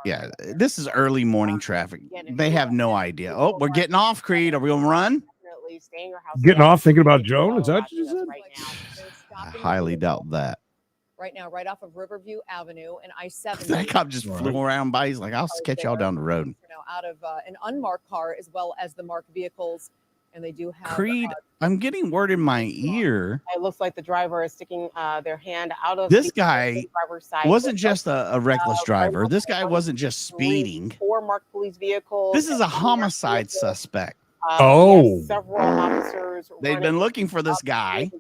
Yeah, this is early morning traffic. They have no idea. Oh, we're getting off, Creed. Are we going to run? Getting off thinking about Joan? Is that what you said? I highly doubt that. right now, right off of Riverview Avenue and I-70. That cop just flew around by. He's like, I'll catch y'all down the road. Out of an unmarked car as well as the marked vehicles. And they do have Creed, I'm getting word in my ear. It looks like the driver is sticking their hand out of This the guy driver's side wasn't window. just a reckless driver. This guy wasn't just speeding. 4 marked police vehicles. This is a homicide suspect. Several officers. They've been looking for this guy,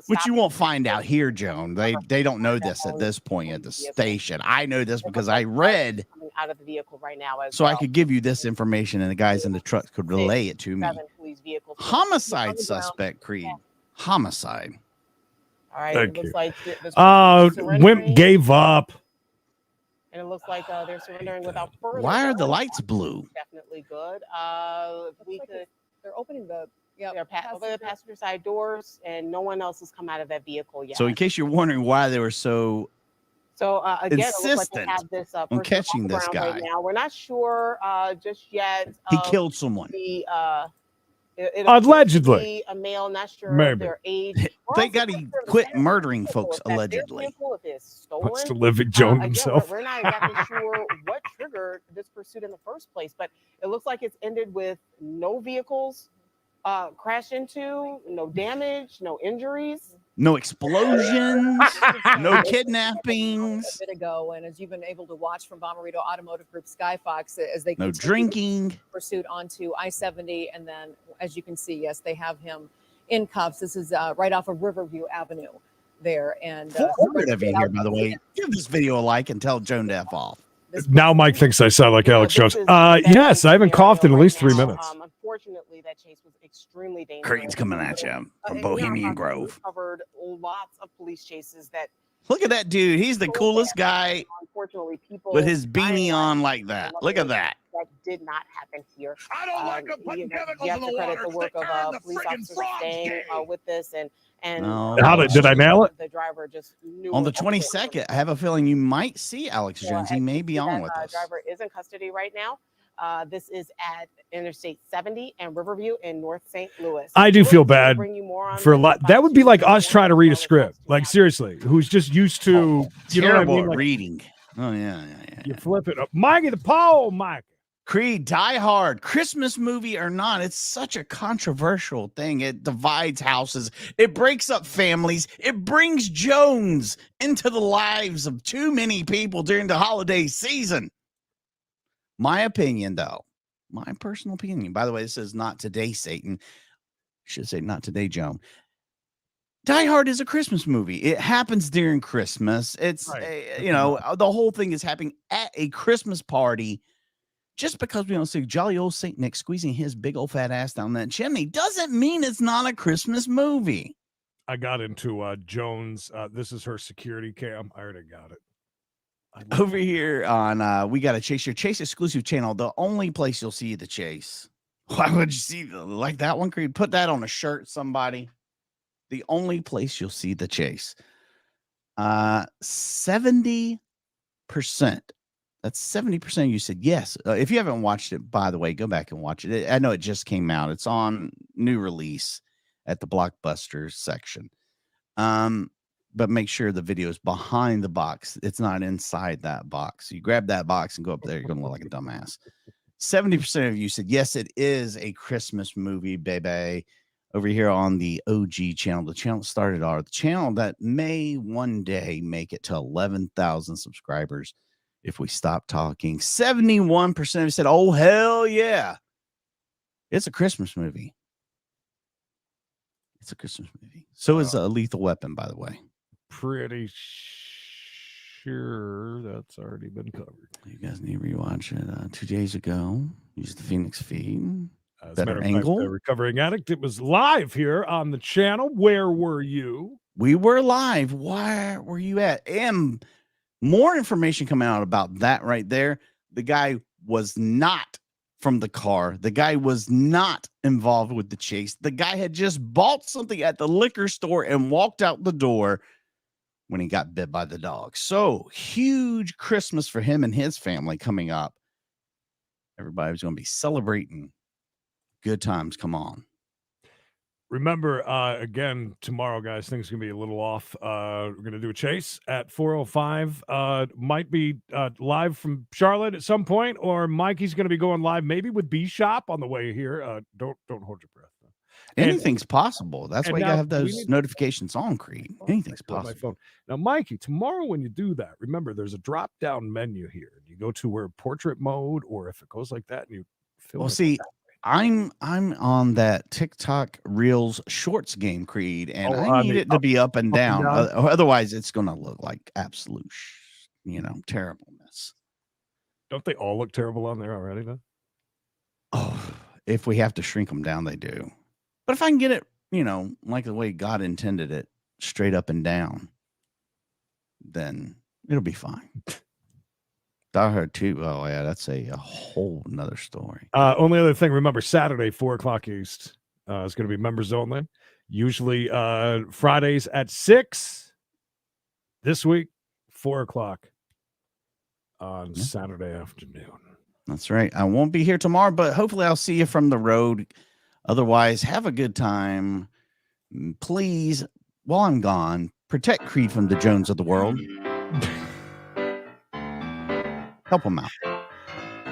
which you won't find out here, Joan. They don't know this at this point at the station. I know this because I read coming out of the vehicle right now. so I could give you this information and the guys in the truck could relay it to me. 7 police vehicles. Homicide suspect, Creed. Homicide. All right. Thank It looks you. like this Wimp gave up. and it looks like they're surrendering without further. Why are the lights blue? Definitely good. We could. They're opening the open the passenger side doors, and no one else has come out of that vehicle yet. So in case you're wondering why they were so So again, it looks like they insistent have this on person catching on the this ground right guy. now. We're not sure just yet. He of killed someone. The it Allegedly. appears to be a male, not sure Maybe. of their age. Thank God he quit murdering folks allegedly. If it's stolen, Wants to live it, Joan again, himself. we're not exactly sure what triggered this pursuit in the first place, but it looks like it's ended with no vehicles crashed into, no damage, no injuries. No explosions, no kidnappings, A bit ago, and as you've been able to watch from Bommarito Automotive Group Skyfox as they no continue drinking. pursuit onto I-70, and then as you can see, yes, they have him in cuffs. This is right off of Riverview Avenue there, and 400 of you here, by the way. Give this video a like and tell Joan to F off. Now Mike thinks I sound like Alex Jones. Yes, I haven't coughed in at least 3 minutes. Unfortunately, that chase was extremely dangerous. Creed's coming at you from Bohemian Grove. Covered lots of police chases that. Look at that dude. He's the coolest guy Unfortunately, people with his beanie on like that. Look at that. That did not happen here. I don't like them putting chemicals you have in to the credit water. the work It's of the police friggin' officers frogs staying game. with this and No. Did I nail it? The driver just knew On the what to do. 22nd, I have a feeling you might see Alex Jones. He may be on with us. Driver is in custody right now. This is at Interstate 70 and Riverview in North St. Louis. I do feel bad Bring you more on for a lot. That would be like us trying to read a script. Like seriously, who's just used to you know what I Terrible mean? at Like, reading. Oh, yeah. you flip it up. Mikey the pole, Mike. Creed, Die Hard, Christmas movie or not, it's such a controversial thing. It divides houses. It breaks up families. It brings Jones into the lives of too many people during the holiday season. My opinion, though, my personal opinion. By the way, this is not today, Satan. I should say not today, Joan. Die Hard is a Christmas movie. It happens during Christmas. It's, the whole thing is happening at a Christmas party. Just because we don't see jolly old Saint Nick squeezing his big old fat ass down that chimney doesn't mean it's not a Christmas movie. I got into Jones. This is her security cam. I already got it. Over here on We Gotta Chase, your Chase exclusive channel, the only place you'll see the chase. Why would you see like that one, Creed? Put that on a shirt, somebody. The only place you'll see the chase. 70%. That's 70% of you said yes. If you haven't watched it, by the way, go back and watch it. I know it just came out. It's on new release at the Blockbusters section. But make sure the video is behind the box. It's not inside that box. You grab that box and go up there. You're going to look like a dumbass. 70% of you said, yes, it is a Christmas movie, baby. Over here on the OG channel, the channel started the channel that may one day make it to 11,000 subscribers. If we stop talking, 71% of you said, oh, hell yeah. It's a Christmas movie. It's a Christmas movie. So is a Lethal Weapon, by the way. Pretty sure that's already been covered. You guys need to rewatch it. 2 days ago, used the Phoenix feed. As a Better matter of fact, angle. the Recovering Addict. It was live here on the channel. Where were you? We were live. Where were you at? And more information coming out about that right there. The guy was not from the car. The guy was not involved with the chase. The guy had just bought something at the liquor store and walked out the door when he got bit by the dog. So huge Christmas for him and his family coming up. Everybody's going to be celebrating. Good times. Come on. Remember, again, tomorrow, guys, things going to be a little off. We're going to do a chase at 4:05. Might be live from Charlotte at some point, or Mikey's going to be going live maybe with B-Shop on the way here. Don't hold your breath. Anything's possible. That's why you got to have those notifications on, Creed. Anything's On my possible. phone. Now, Mikey, tomorrow when you do that, remember there's a drop-down menu here. You go to where portrait mode, or if it goes like that, and you fill Well, it see, I'm on that TikTok Reels Shorts game, Creed, and I need it to be up and down. Otherwise, it's going to look like absolute, terribleness. Don't they all look terrible on there already, though? Oh, if we have to shrink them down, they do. But if I can get it, like the way God intended it, straight up and down, then it'll be fine. I heard too. Oh yeah, that's a whole nother story. Only other thing, remember Saturday, 4:00 East. It's going to be members only. Usually Fridays at 6. This week, 4:00 on Saturday afternoon. That's right. I won't be here tomorrow, but hopefully I'll see you from the road. Otherwise, have a good time. Please, while I'm gone, protect Creed from the Jones of the world. Help him out.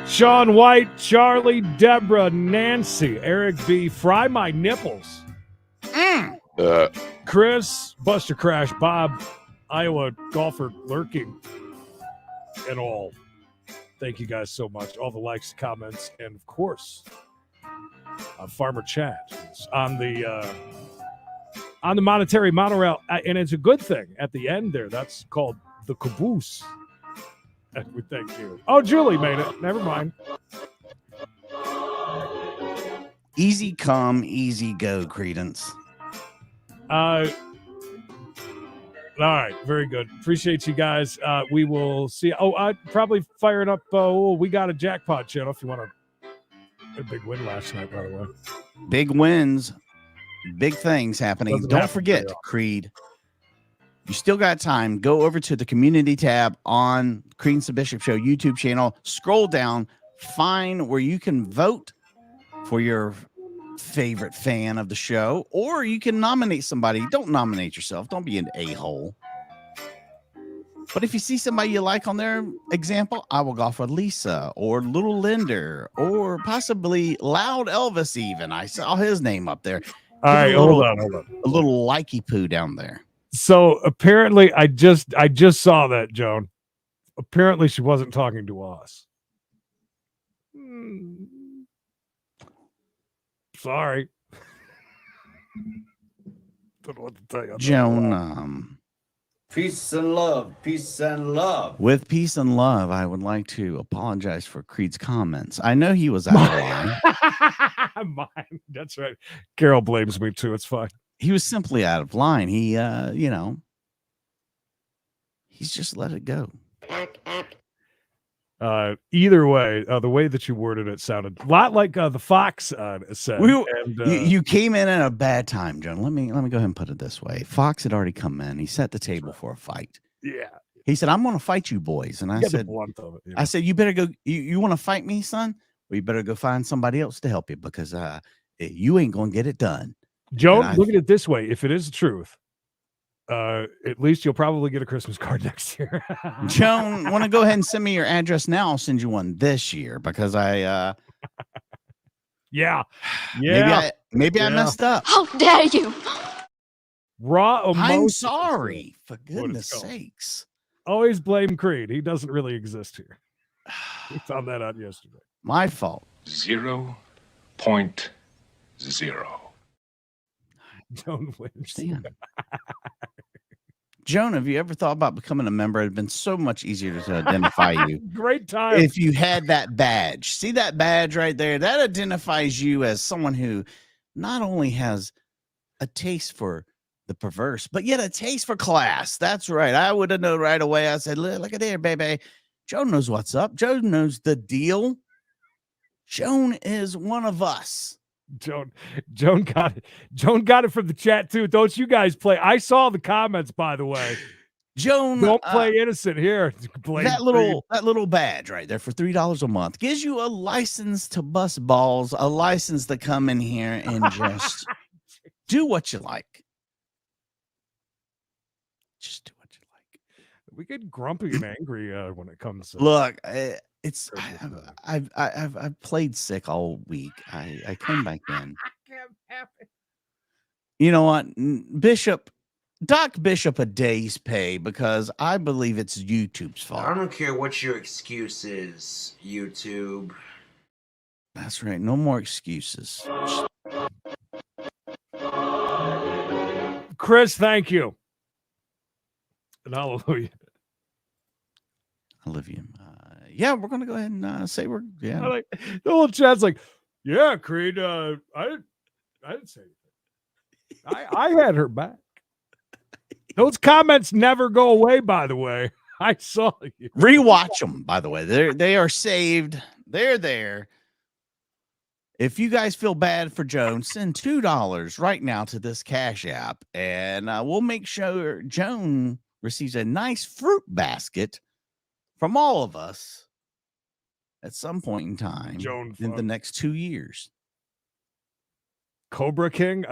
Sean White, Charlie, Deborah, Nancy, Eric B. Fry my nipples. Chris, Buster Crash, Bob, Iowa golfer lurking, and all. Thank you guys so much. All the likes, comments, and of course, Farmer Chat on the monetary monorail, and it's a good thing at the end there. That's called the caboose. And we thank you. Oh, Julie made it. Never mind. Easy come, easy go, Creedence. All right, very good. Appreciate you guys. We will see. Oh, I'd probably firing up. We got a jackpot channel if you want to. A big win last night, by the way. Big wins, big things happening. Doesn't Don't happen forget, very often. Creed. You still got time. Go over to the community tab on Creedence the Bishop Show YouTube channel. Scroll down, find where you can vote for your favorite fan of the show, or you can nominate somebody. Don't nominate yourself. Don't be an a-hole. But if you see somebody you like on their example, I will go for Lisa or Little Linder or possibly Loud Elvis even. I saw his name up there. All right, hold on. A little likey poo down there. So apparently, I just saw that, Joan. Apparently, she wasn't talking to us. Sorry. Don't know what to tell you. Joan, Peace and love. Peace and love. with peace and love, I would like to apologize for Creed's comments. I know he was out of line. Mine. That's right. Carol blames me too. It's fine. He was simply out of line. He, he's just let it go. Either way, the way that you worded it sounded a lot like the Fox said. You came in at a bad time, John. Let me go ahead and put it this way. Fox had already come in. He set the table for a fight. Yeah. He said, "I'm going to fight you boys," and I Get the said, blunt of it, you know. "I said you better go. You want to fight me, son? Well, you better go find somebody else to help you because you ain't going to get it done." Joan, look at it this way: if it is the truth, at least you'll probably get a Christmas card next year. Joan, want to go ahead and send me your address now? I'll send you one this year because yeah. Maybe I messed up. How dare you? Raw emotion. I'm sorry, for goodness sakes. Always blame Creed. He doesn't really exist here. We found that out yesterday. My fault. 0.0. Don't win. Joan, have you ever thought about becoming a member? It'd been so much easier to identify you. Great time. If you had that badge. See that badge right there? That identifies you as someone who not only has a taste for the perverse, but yet a taste for class. That's right. I would have known right away. I said, look at there, baby. Joan knows what's up. Joan knows the deal. Joan is one of us. Joan got it. Joan got it from the chat too. Don't you guys play? I saw the comments, by the way. Joan, don't play innocent here. Blame that little badge right there for $3 a month gives you a license to bust balls, a license to come in here and just Do what you like. Just do what you like. We get grumpy and angry when it comes to Look. I've played sick all week. I came back in. You know what, Doc Bishop a day's pay because I believe it's YouTube's fault. I don't care what your excuse is, YouTube. That's right. No more excuses. Chris, thank you. And hallelujah. I love you. Yeah, we're gonna go ahead and say we're I like the little chat's like, yeah, Creed. I didn't say anything. I had her back. Those comments never go away, by the way. I saw you. Rewatch them, by the way. They are saved. They're there. If you guys feel bad for Joan, send $2 right now to this Cash App, and we'll make sure Joan receives a nice fruit basket from all of us at some point in time in the next 2 years. Cobra King?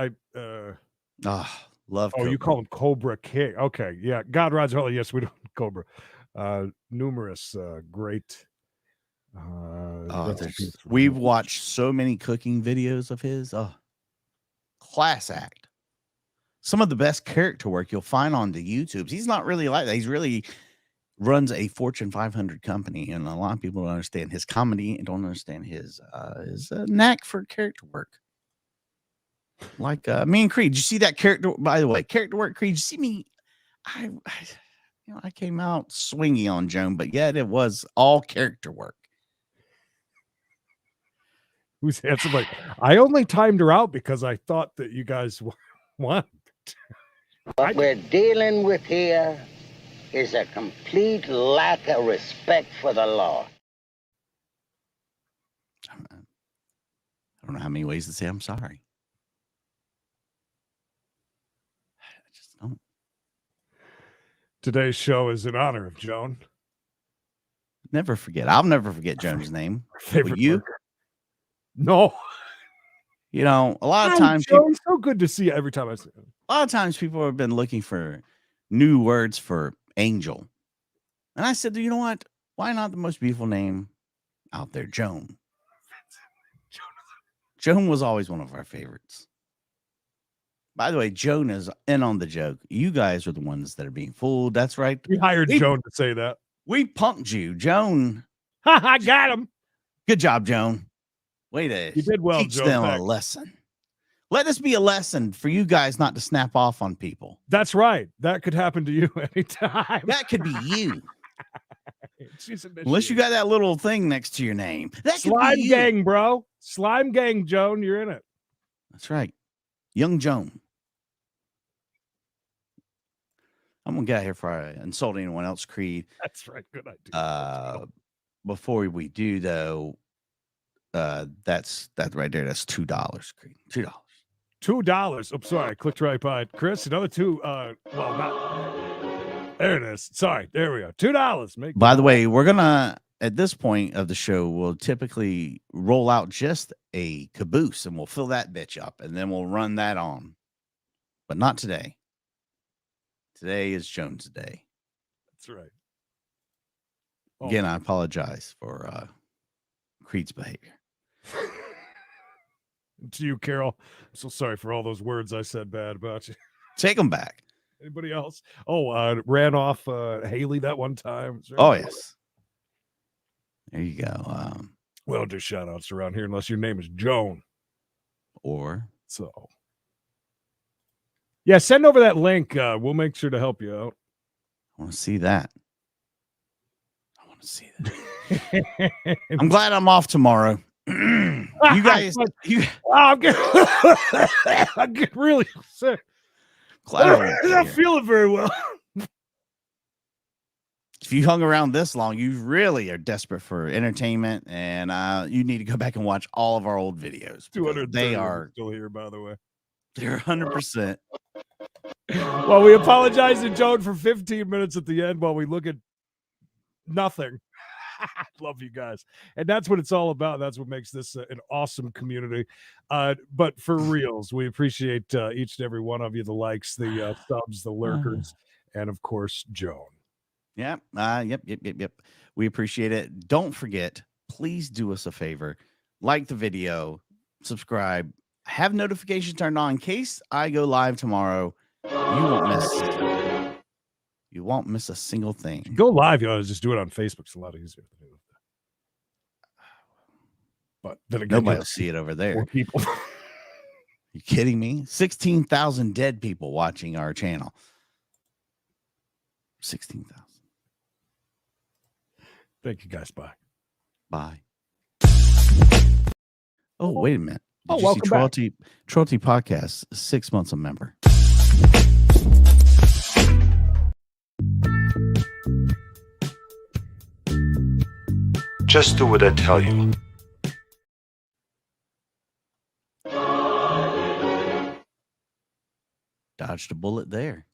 Love Cobra. You call him Cobra King. Okay, yeah. God Roger Holly. Yes, we don't Cobra. Numerous great. We've watched so many cooking videos of his. Class act. Some of the best character work you'll find on the YouTubes. He's not really like that. He's really runs a Fortune 500 company, and a lot of people don't understand his comedy and don't understand his knack for character work. Like me and Creed. Did you see that character? By the way, character work, Creed. Did you see me? I came out swinging on Joan, but yet it was all character work. Who's handsome? Like, I only timed her out because I thought that you guys wanted. What we're dealing with here is a complete lack of respect for the law. I don't know how many ways to say I'm sorry. I just don't. Today's show is in honor of Joan. Never forget. I'll never forget Joan's name. Favorite Will you? burger. No. You know, a lot of times it's so good to see you every time I see him. A lot of times people have been looking for new words for angel. And I said, you know what? Why not the most beautiful name out there, Joan? Joan was always one of our favorites. By the way, Joan is in on the joke. You guys are the ones that are being fooled. That's right. We hired Joan to say that. We punked you, Joan. I got him. Good job, Joan. Way to you did well, teach Joan. them Thanks. a lesson. Let this be a lesson for you guys not to snap off on people. That's right. That could happen to you anytime. That could be you. Unless you got that little thing next to your name. That Slime Gang, bro. Slime Gang, Joan. You're in it. That's right. Young Joan. I'm going to get out here for insulting anyone else, Creed. That's right. Good idea. Before we do, though, that right there. That's $2, Creed. $2. $2. I'm sorry. I clicked right by it. Chris, another two. Well, not. There it is. Sorry. There we go. $2. By the way, we're going to, at this point of the show, we'll typically roll out just a caboose and we'll fill that bitch up and then we'll run that on. But not today. Today is Jones' day. That's right. Again, I apologize for Creed's behavior. To you, Carol. I'm so sorry for all those words I said bad about you. Take them back. Anybody else? Ran off Haley that one time. Oh, yes. There you go. Well, just shout outs around here unless your name is Joan. Or so. Yeah, send over that link. We'll make sure to help you out. I want to see that. I'm glad I'm off tomorrow. You guys, I'm getting really sick. I'm not feeling very well. If you hung around this long, you really are desperate for entertainment, and you need to go back and watch all of our old videos. They are still here, by the way. They're 100%. Well, we apologize to Joan for 15 minutes at the end while we look at nothing. Love you guys. And that's what it's all about. That's what makes this an awesome community. But for reals, we appreciate each and every one of you, the likes, the subs, the lurkers, and of course, Joan. Yep. Yep. We appreciate it. Don't forget, please do us a favor. Like the video, subscribe, have notifications turned on in case I go live tomorrow. You won't miss a single thing. Go live, you ought to just do it on Facebook. It's a lot easier. But then again, nobody will see it over there. More people. You kidding me? 16,000 dead people watching our channel. 16,000. Thank you guys. Bye. Bye. Oh, wait a minute. Oh, Did you welcome see Trollty Podcast, 6 months a member. Just do what I tell you. Dodged a bullet there.